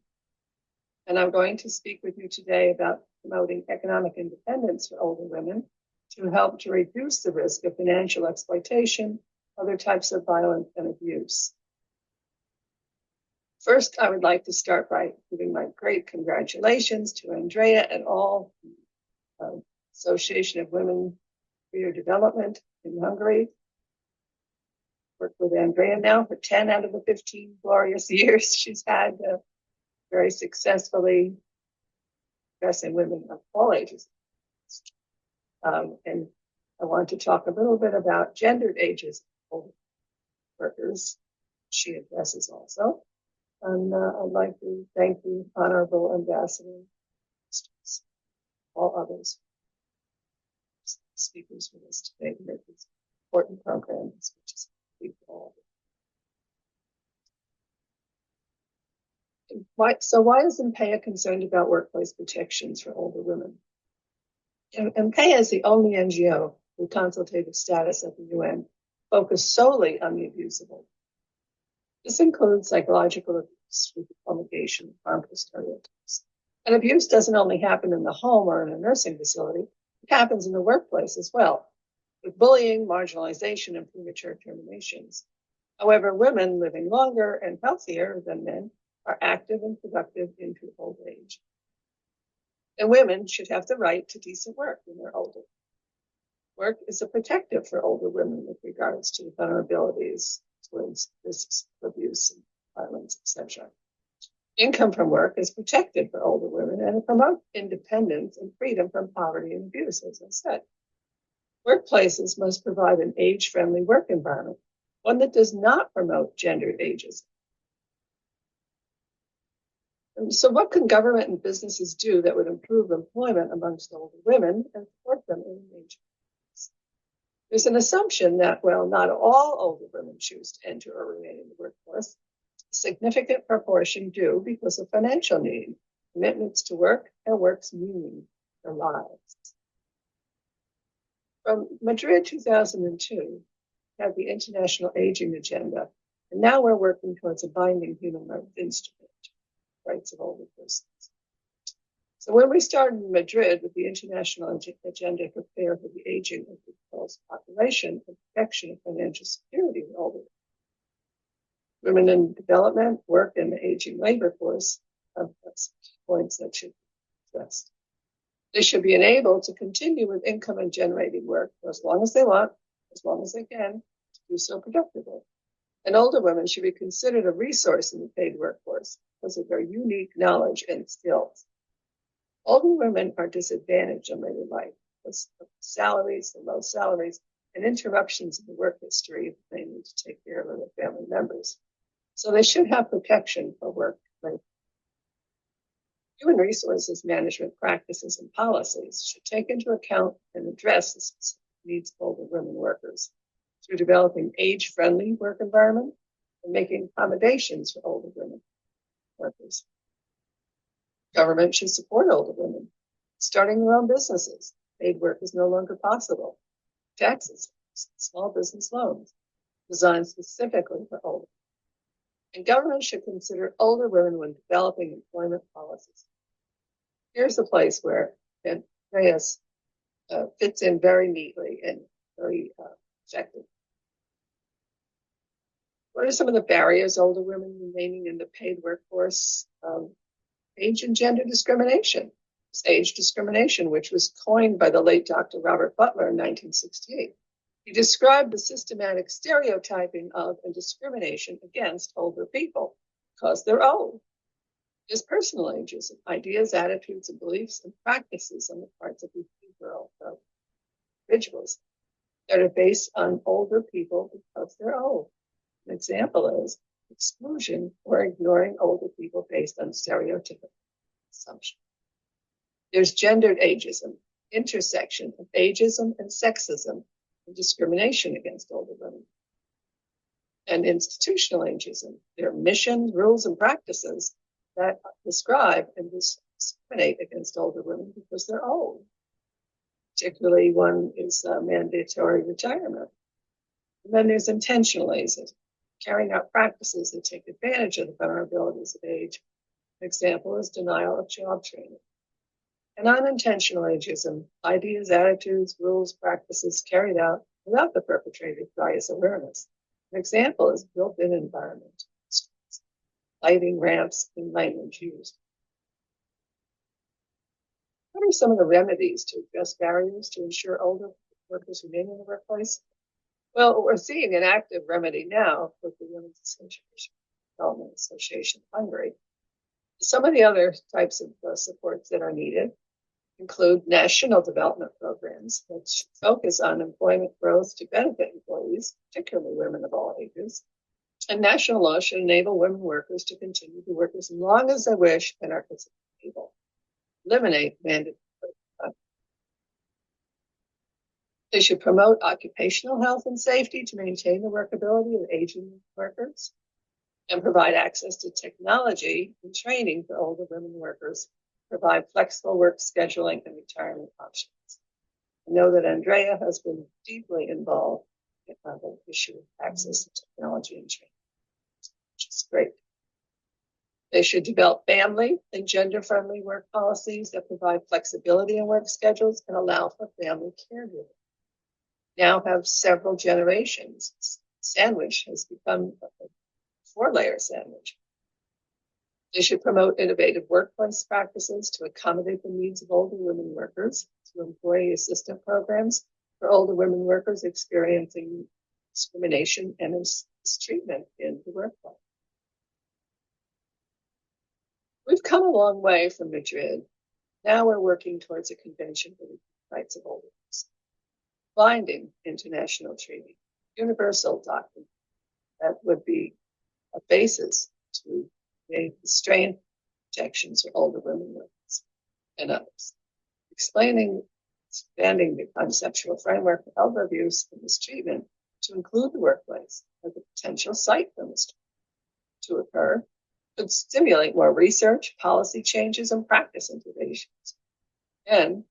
And I'm going to speak with you today about promoting economic independence for older women to help to reduce the risk of financial exploitation, other types of violence and abuse. First, I would like to start by giving my great congratulations to Andrea and all the Association of Women for Your Development in Hungary. Worked with Andrea now for 10 out of the 15 glorious years she's had, very successfully addressing women of all ages. And I want to talk a little bit about gendered ages of older workers she addresses also. And I'd like to thank the Honorable Ambassador, all others, speakers with us today to make these important programs, which is why is MPEA concerned about workplace protections for older women? MPEA is the only NGO with consultative status at the UN focused solely on the abuse of older. This includes psychological abuse with the promulgation of harmful stereotypes. And abuse doesn't only happen in the home or in a nursing facility, it happens in the workplace as well, with bullying, marginalization, and premature terminations. However, women living longer and healthier than men are active and productive into old age. And women should have the right to decent work when they're older. Work is a protective for older women with regards to vulnerabilities towards risks of abuse and violence, etc. Income from work is protected for older women and it promotes independence and freedom from poverty and abuse, as I said. Workplaces must provide an age-friendly work environment, one that does not promote gendered ageism. And so what can government and businesses do that would improve employment amongst older women and support them in age? There's an assumption that, well, not all older women choose to enter or remain in the workforce. A significant proportion do because of financial need, commitments to work, and work's meaning their lives. From Madrid 2002, we had the International Aging Agenda, and now we're working towards a binding human rights instrument, rights of older persons. So when we started in Madrid with the International Agenda to prepare for the aging of the world's population and protection of financial security of older women in development, work, and the aging labor force have points that should be addressed. They should be enabled to continue with income and generating work for as long as they want, as long as they can, to do so productively. And older women should be considered a resource in the paid workforce because of their unique knowledge and skills. Older women are disadvantaged in later life because of salaries, the low salaries, and interruptions in the work history if they need to take care of their family members. So they should have protection for work. Human resources management practices and policies should take into account and address the specific needs of older women workers through developing age-friendly work environment and making accommodations for older women workers. Government should support older women, starting their own businesses. Paid work is no longer possible. Taxes, small business loans, designed specifically for older. And government should consider older women when developing employment policies. Here's a place where Andreas fits in very neatly and very effective. What are some of the barriers older women remaining in the paid workforce? Age and gender discrimination. It's age discrimination, which was coined by the late Dr. Robert Butler in 1968. He described the systematic stereotyping of and discrimination against older people because they're old. There's personal ages, ideas, attitudes, and beliefs and practices on the parts of behavioral individuals that are based on older people because they're old. An example is exclusion or ignoring older people based on stereotypical assumptions. There's gendered ageism, intersection of ageism and sexism and discrimination against older women. And institutional ageism, there are missions, rules, and practices that describe and discriminate against older women because they're old. Particularly one is mandatory retirement. And then there's intentional ageism, carrying out practices that take advantage of the vulnerabilities of age. An example is denial of job training. And unintentional ageism, ideas, attitudes, rules, practices carried out without the perpetrator's bias awareness. An example is built-in environment, lighting, ramps, and language used. What are some of the remedies to address barriers to ensure older workers remain in the workplace? Well, we're seeing an active remedy now with the Women's Association, Development Association of Hungary. Some of the other types of supports that are needed include national development programs that focus on employment growth to benefit employees, particularly women of all ages. And national law should enable women workers to continue to work as long as they wish and are physically able. Eliminate mandatory. They should promote occupational health and safety to maintain the workability of aging workers and provide access to technology and training for older women workers, provide flexible work scheduling and retirement options. I know that Andrea has been deeply involved in the issue of access to technology and training, which is great. They should develop family and gender-friendly work policies that provide flexibility in work schedules and allow for family caregiving. Now have several generations. Sandwich has become a 4-layer sandwich. They should promote innovative workplace practices to accommodate the needs of older women workers through employee assistance programs for older women workers experiencing discrimination and mistreatment in the workplace. We've come a long way from Madrid. Now we're working towards a convention for the rights of older women. Binding international treaty, universal document that would be a basis to create the strength protections for older women workers and others. Expanding the conceptual framework for elder abuse and mistreatment to include the workplace as a potential site for mistreatment to occur could stimulate more research, policy changes, and practice interventions, and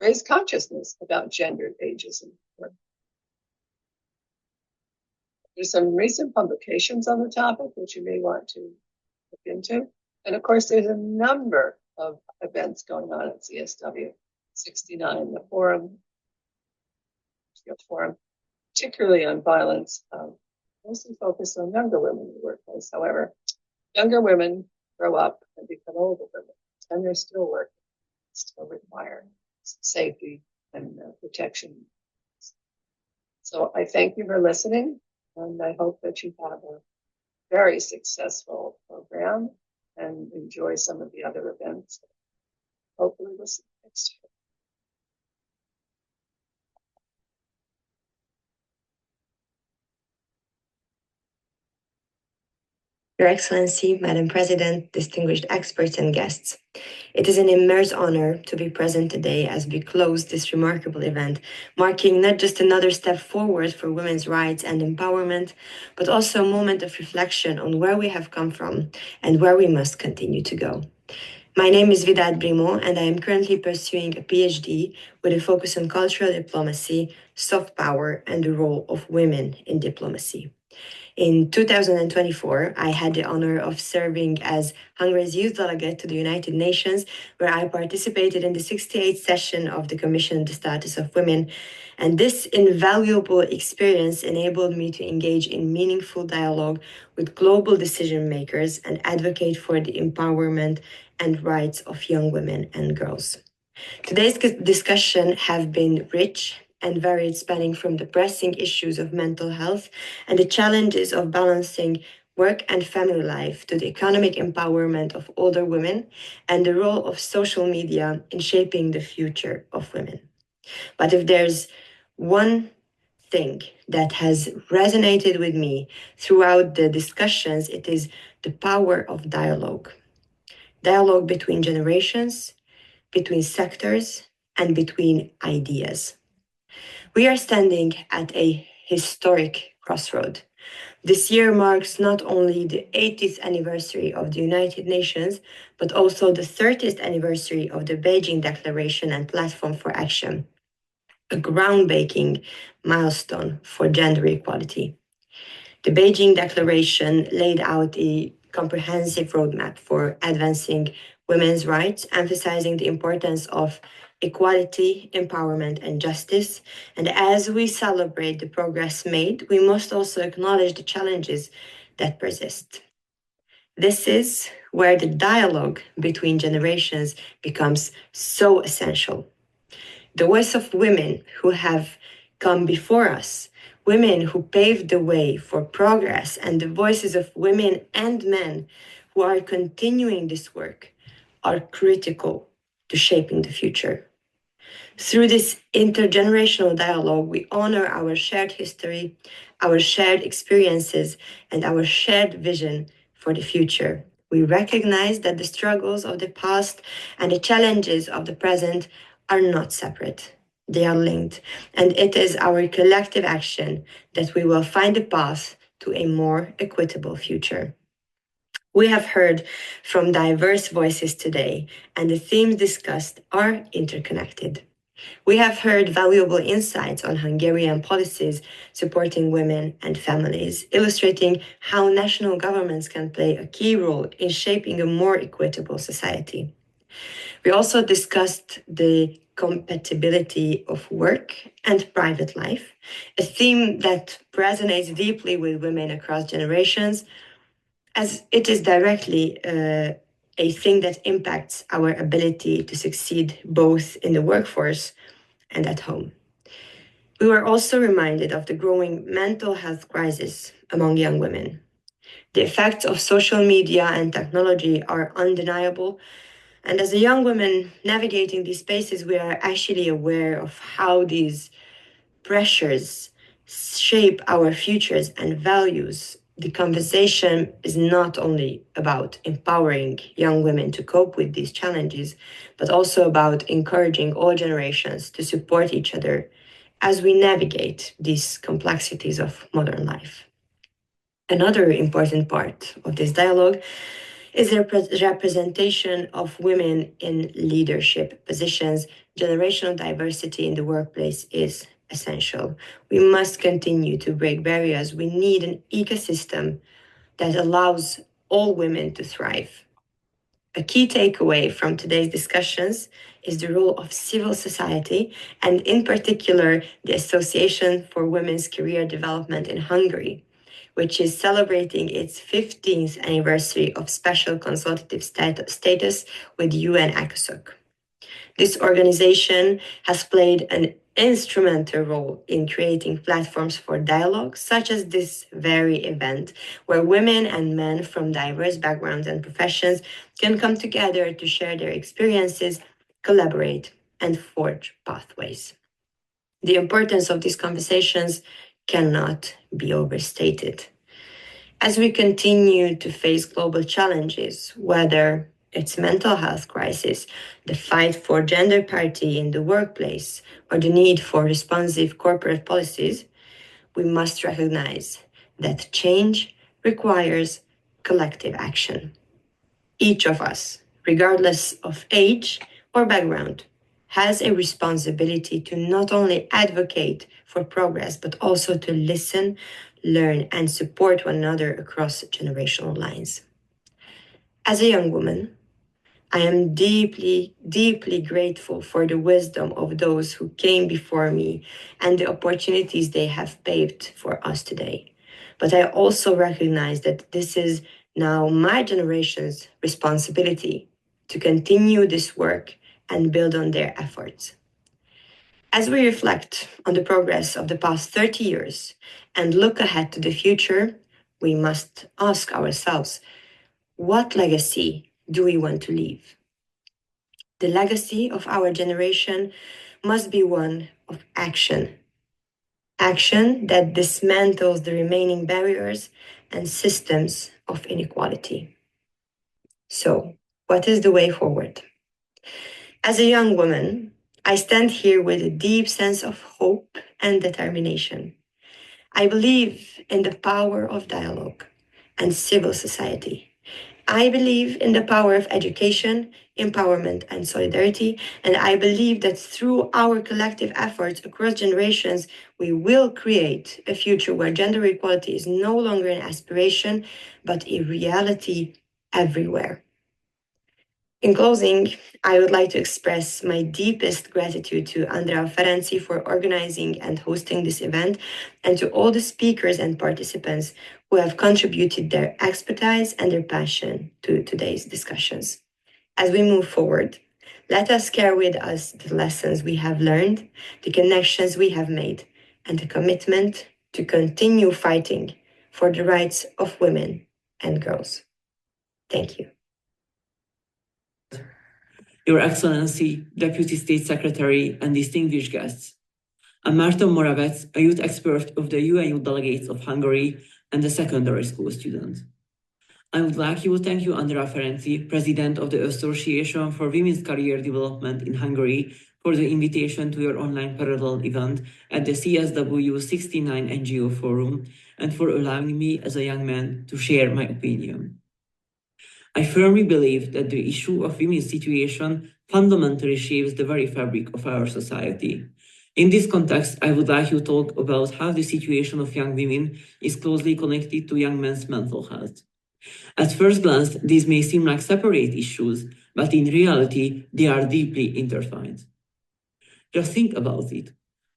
raise consciousness about gendered ageism. There's some recent publications on the topic, which you may want to look into. And of course, there's a number of events going on at Csw69, the forum, particularly on violence, mostly focused on younger women in the workplace. However, younger women grow up and become older women, and they're still working, still require safety and protection. So I thank you for listening, and I hope that you have a very successful program and enjoy some of the other events. Hopefully we'll see you next year. Your Excellency, Madam President, distinguished experts and guests. It is an immense honor to be present today as we close this remarkable event, marking not just another step forward for women's rights and empowerment, but also a moment of reflection on where we have come from and where we must continue to go. My name is Vidát Brimo, and I am currently pursuing a PhD with a focus on cultural diplomacy, soft power, and the role of women in diplomacy. In 2024, I had the honor of serving as Hungary's youth delegate to the United Nations, where I participated in the 68th session of the Commission on the Status of Women. And this invaluable experience enabled me to engage in meaningful dialogue with global decision makers and advocate for the empowerment and rights of young women and girls. Today's discussion have been rich and varied, spanning from the pressing issues of mental health and the challenges of balancing work and family life to the economic empowerment of older women and the role of social media in shaping the future of women. But if there's one thing that has resonated with me throughout the discussions, it is the power of dialogue. Dialogue between generations, between sectors, and between ideas. We are standing at a historic crossroad. This year marks not only the 80th anniversary of the United Nations, but also the 30th anniversary of the Beijing Declaration and Platform for Action, a groundbreaking milestone for gender equality. The Beijing Declaration laid out a comprehensive roadmap for advancing women's rights, emphasizing the importance of equality, empowerment, and justice. And as we celebrate the progress made, we must also acknowledge the challenges that persist. This is where the dialogue between generations becomes so essential. The voice of women who have come before us, women who paved the way for progress, and the voices of women and men who are continuing this work are critical to shaping the future. Through this intergenerational dialogue, we honor our shared history, our shared experiences, and our shared vision for the future. We recognize that the struggles of the past and the challenges of the present are not separate. They are linked, and it is our collective action that we will find a path to a more equitable future. We have heard from diverse voices today, and the themes discussed are interconnected. We have heard valuable insights on Hungarian policies supporting women and families, illustrating how national governments can play a key role in shaping a more equitable society. We also discussed the compatibility of work and private life, a theme that resonates deeply with women across generations, as it is directly a thing that impacts our ability to succeed both in the workforce and at home. We were also reminded of the growing mental health crisis among young women. The effects of social media and technology are undeniable, and as a young woman navigating these spaces, we are actually aware of how these pressures shape our futures and values. The conversation is not only about empowering young women to cope with these challenges, but also about encouraging all generations to support each other as we navigate these complexities of modern life. Another important part of this dialogue is the representation of women in leadership positions. Generational diversity in the workplace is essential. We must continue to break barriers. We need an ecosystem that allows all women to thrive. A key takeaway from today's discussions is the role of civil society, and in particular, the Association for Women's Career Development in Hungary, which is celebrating its 15th anniversary of special consultative status with UN-ECOSOC. This organization has played an instrumental role in creating platforms for dialogue, such as this very event, where women and men from diverse backgrounds and professions can come together to share their experiences, collaborate, and forge pathways. The importance of these conversations cannot be overstated. As we continue to face global challenges, whether it's mental health crisis, the fight for gender parity in the workplace, or the need for responsive corporate policies, we must recognize that change requires collective action. Each of us, regardless of age or background, has a responsibility to not only advocate for progress, but also to listen, learn, and support one another across generational lines. As a young woman, I am deeply, deeply grateful for the wisdom of those who came before me and the opportunities they have paved for us today. But I also recognize that this is now my generation's responsibility to continue this work and build on their efforts. As we reflect on the progress of the past 30 years and look ahead to the future, we must ask ourselves, what legacy do we want to leave? The legacy of our generation must be one of action, action that dismantles the remaining barriers and systems of inequality. So, what is the way forward? As a young woman, I stand here with a deep sense of hope and determination. I believe in the power of dialogue and civil society. I believe in the power of education, empowerment, and solidarity, and I believe that through our collective efforts across generations, we will create a future where gender equality is no longer an aspiration, but a reality everywhere. In closing, I would like to express my deepest gratitude to Andrea Ferenczi for organizing and hosting this event, and to all the speakers and participants who have contributed their expertise and their passion to today's discussions. As we move forward, let us carry with us the lessons we have learned, the connections we have made, and the commitment to continue fighting for the rights of women and girls. Thank you. Your Excellency, Deputy State Secretary, and distinguished guests. I'm Martin Moravec, a youth expert of the UN Youth Delegates of Hungary and a secondary school student. I would like to thank you, Andrea Ferenczi, President of the Association for Women's Career Development in Hungary, for the invitation to your online parallel event at the Csw69 Ngo Forum, and for allowing me as a young man to share my opinion. I firmly believe that the issue of women's situation fundamentally shapes the very fabric of our society. In this context, I would like to talk about how the situation of young women is closely connected to young men's mental health. At first glance, these may seem like separate issues, but in reality, they are deeply intertwined. Just think about it.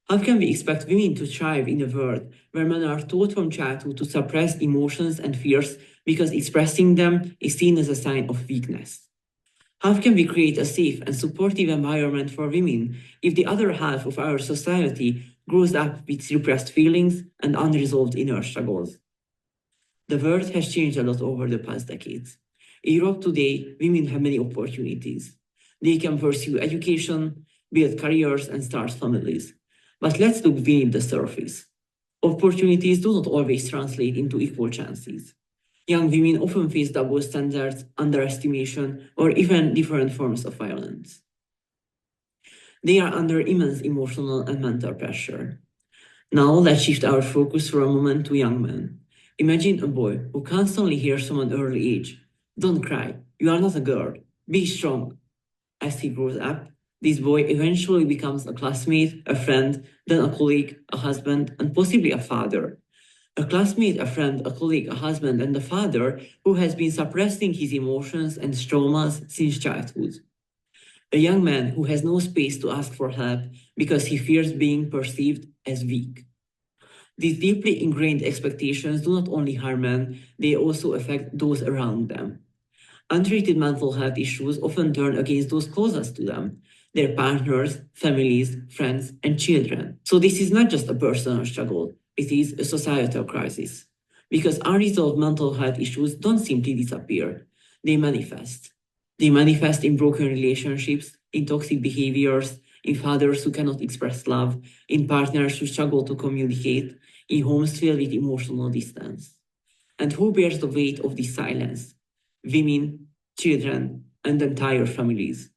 How can we expect women to thrive in a world where men are taught from childhood to suppress emotions and fears because expressing them is seen as a sign of weakness? How can we create a safe and supportive environment for women if the other half of our society grows up with repressed feelings and unresolved inner struggles? The world has changed a lot over the past decades. In Europe today, women have many opportunities. They can pursue education, build careers, and start families. But let's look beneath the surface. Opportunities do not always translate into equal chances. Young women often face double standards, underestimation, or even different forms of violence. They are under immense emotional and mental pressure. Now let's shift our focus for a moment to young men. Imagine a boy who constantly hears from an early age, "Don't cry, you are not a girl, be strong." As he grows up, this boy eventually becomes a classmate, a friend, then a colleague, a husband, and possibly a father. A classmate, a friend, a colleague, a husband, and a father who has been suppressing his emotions and traumas since childhood. A young man who has no space to ask for help because he fears being perceived as weak. These deeply ingrained expectations do not only harm men, they also affect those around them. Untreated mental health issues often turn against those closest to them, their partners, families, friends, and children. So this is not just a personal struggle, it is a societal crisis. Because unresolved mental health issues don't simply disappear, they manifest. They manifest in broken relationships, in toxic behaviors, in fathers who cannot express love, in partners who struggle to communicate, in homes filled with emotional distance. And who bears the weight of this silence? Women, children, and entire families.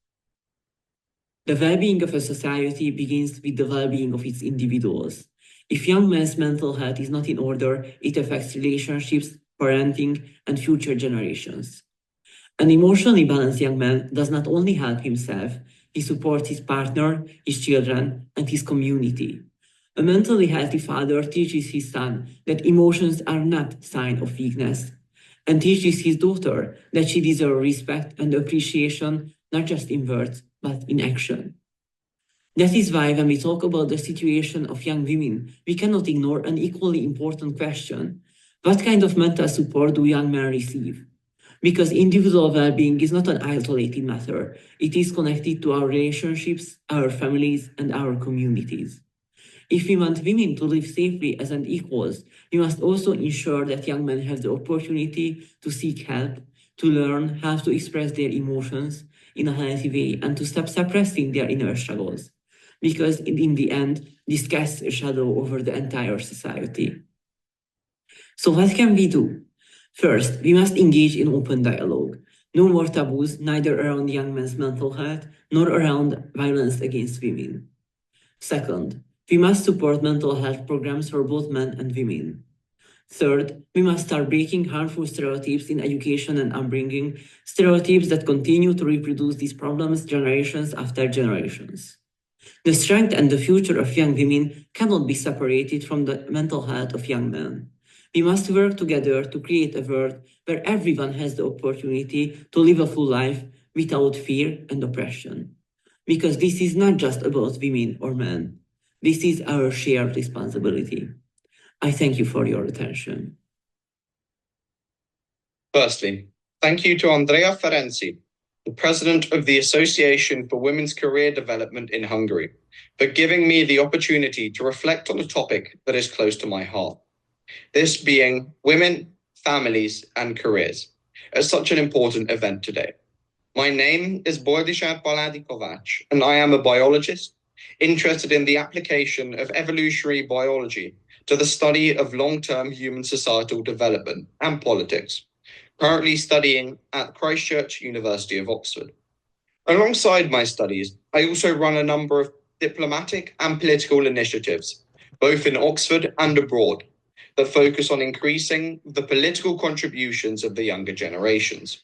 The well-being of a society begins with the well-being of its individuals. If young men's mental health is not in order, it affects relationships, parenting, and future generations. An emotionally balanced young man does not only help himself, he supports his partner, his children, and his community. A mentally healthy father teaches his son that emotions are not a sign of weakness, and teaches his daughter that she deserves respect and appreciation, not just in words, but in action. That is why when we talk about the situation of young women, we cannot ignore an equally important question. What kind of mental support do young men receive? Because individual well-being is not an isolated matter. It is connected to our relationships, our families, and our communities. If we want women to live safely as an equals, we must also ensure that young men have the opportunity to seek help, to learn how to express their emotions in a healthy way, and to stop suppressing their inner struggles. because in the end, this casts a shadow over the entire society. So what can we do? First, we must engage in open dialogue. No more taboos, neither around young men's mental health, nor around violence against women. Second, we must support mental health programs for both men and women. Third, we must start breaking harmful stereotypes in education and upbringing, stereotypes that continue to reproduce these problems generations after generations. The strength and the future of young women cannot be separated from the mental health of young men. We must work together to create a world where everyone has the opportunity to live a full life without fear and oppression. Because this is not just about women or men. This is our shared responsibility. I thank you for your attention. Firstly, thank you to Andrea Ferenczi, the President of the Association for Women's Career Development in Hungary, for giving me the opportunity to reflect on a topic that is close to my heart. This being women, families, and careers, at such an important event today. My name is Boldizsár Paladi Kovács, and I am a biologist interested in the application of evolutionary biology to the study of long-term human societal development and politics, currently studying at Christchurch University of Oxford. Alongside my studies, I also run a number of diplomatic and political initiatives, both in Oxford and abroad, that focus on increasing the political contributions of the younger generations.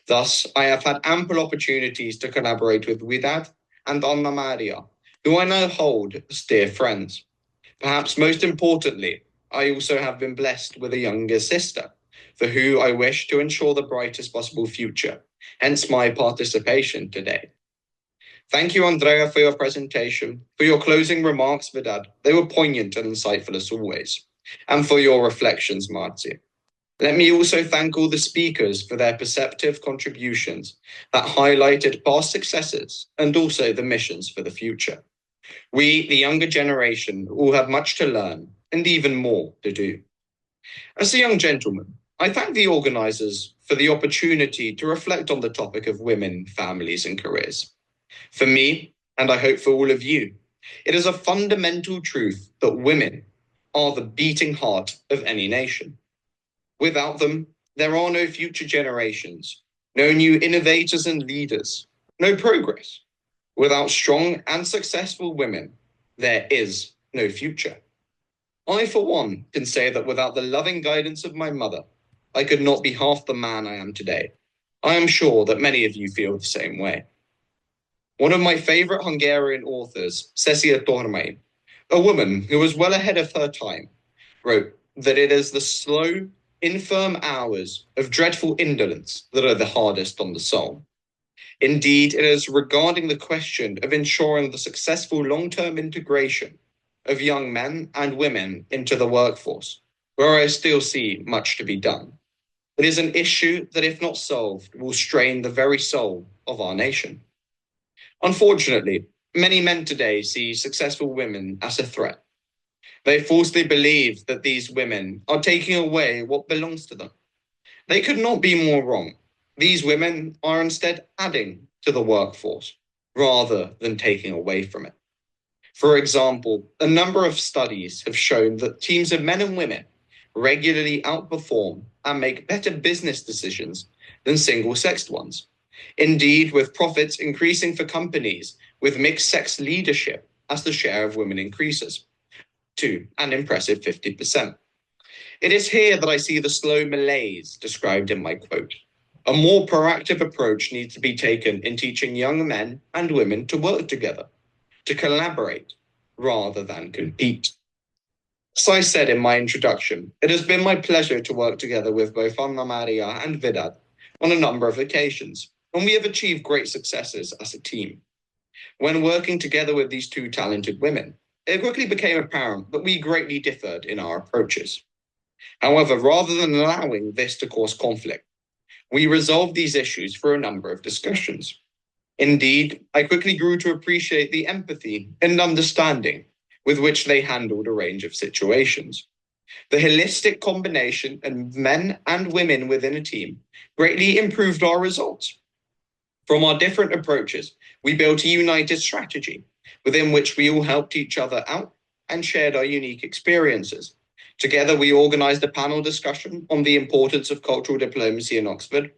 Thus, I have had ample opportunities to collaborate with Vidad and Anna Maria, who I now hold as dear friends. Perhaps most importantly, I also have been blessed with a younger sister, for who I wish to ensure the brightest possible future, hence my participation today. Thank you, Andrea, for your presentation, for your closing remarks, Vidad. They were poignant and insightful as always, and for your reflections, Marzi. Let me also thank all the speakers for their perceptive contributions that highlighted past successes and also the missions for the future. We, the younger generation, all have much to learn and even more to do. As a young gentleman, I thank the organisers for the opportunity to reflect on the topic of women, families and careers. For me, and I hope for all of you, it is a fundamental truth that women are the beating heart of any nation. Without them, there are no future generations, no new innovators and leaders, no progress. Without strong and successful women, there is no future. I, for one, can say that without the loving guidance of my mother, I could not be half the man I am today. I am sure that many of you feel the same way. One of my favorite Hungarian authors, Cecilia Tormai, a woman who was well ahead of her time, wrote that it is the slow, infirm hours of dreadful indolence that are the hardest on the soul. Indeed, it is regarding the question of ensuring the successful long-term integration of young men and women into the workforce, where I still see much to be done. It is an issue that, if not solved, will strain the very soul of our nation. Unfortunately, many men today see successful women as a threat. They falsely believe that these women are taking away what belongs to them. They could not be more wrong. These women are instead adding to the workforce rather than taking away from it. For example, a number of studies have shown that teams of men and women regularly outperform and make better business decisions than single-sexed ones. Indeed, with profits increasing for companies with mixed-sex leadership as the share of women increases to an impressive 50%. It is here that I see the slow malaise described in my quote. A more proactive approach needs to be taken in teaching young men and women to work together, to collaborate rather than compete. As I said in my introduction, it has been my pleasure to work together with both Anna Maria and Vidad on a number of occasions, and we have achieved great successes as a team. When working together with these two talented women, it quickly became apparent that we greatly differed in our approaches. However, rather than allowing this to cause conflict, we resolved these issues through a number of discussions. Indeed, I quickly grew to appreciate the empathy and understanding with which they handled a range of situations. The holistic combination of men and women within a team greatly improved our results. From our different approaches, we built a united strategy within which we all helped each other out and shared our unique experiences. Together, we organised a panel discussion on the importance of cultural diplomacy in Oxford,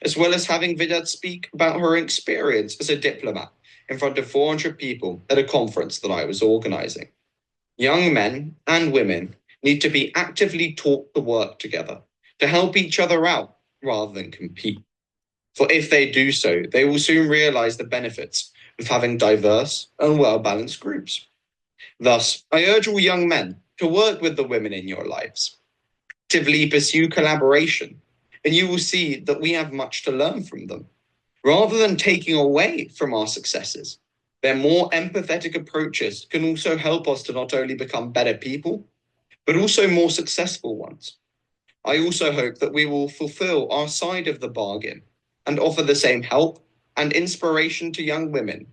as well as having Vidad speak about her experience as a diplomat in front of 400 people at a conference that I was organising. Young men and women need to be actively taught to work together, to help each other out rather than compete. For if they do so, they will soon realise the benefits of having diverse and well-balanced groups. Thus, I urge all young men to work with the women in your lives. Actively pursue collaboration, and you will see that we have much to learn from them. Rather than taking away from our successes, their more empathetic approaches can also help us to not only become better people, but also more successful ones. I also hope that we will fulfill our side of the bargain and offer the same help and inspiration to young women,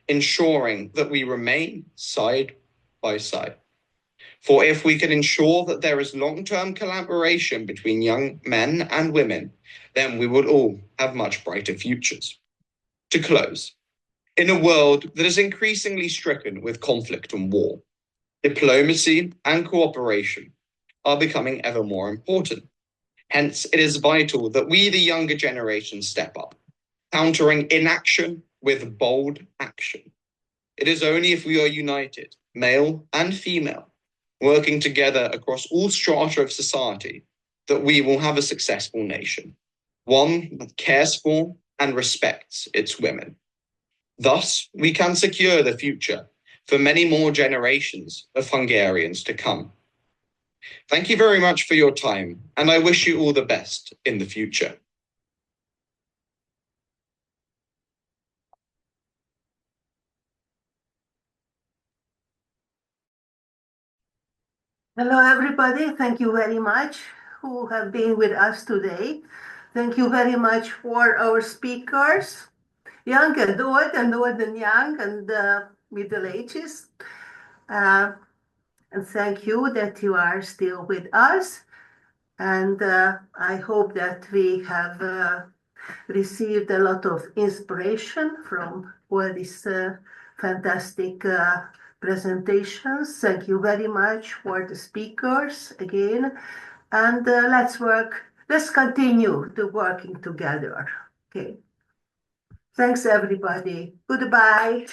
ensuring that we remain side by side. For if we can ensure that there is long-term collaboration between young men and women, then we will all have much brighter futures. To close, in a world that is increasingly stricken with conflict and war, diplomacy and cooperation are becoming ever more important. Hence, it is vital that we, the younger generation, step up, countering inaction with bold action. It is only if we are united, male and female, working together across all strata of society, that we will have a successful nation, one that cares for and respects its women. Thus, we can secure the future for many more generations of Hungarians to come. Thank you very much for your time, and I wish you all the best in the future. Hello, everybody. Thank you very much who have been with us today. Thank you very much for our speakers, young and old and young and middle ages. And thank you that you are still with us. And I hope that we have received a lot of inspiration from all these fantastic presentations. Thank you very much for the speakers again. And let's continue to working together. Okay. Thanks, everybody. Goodbye.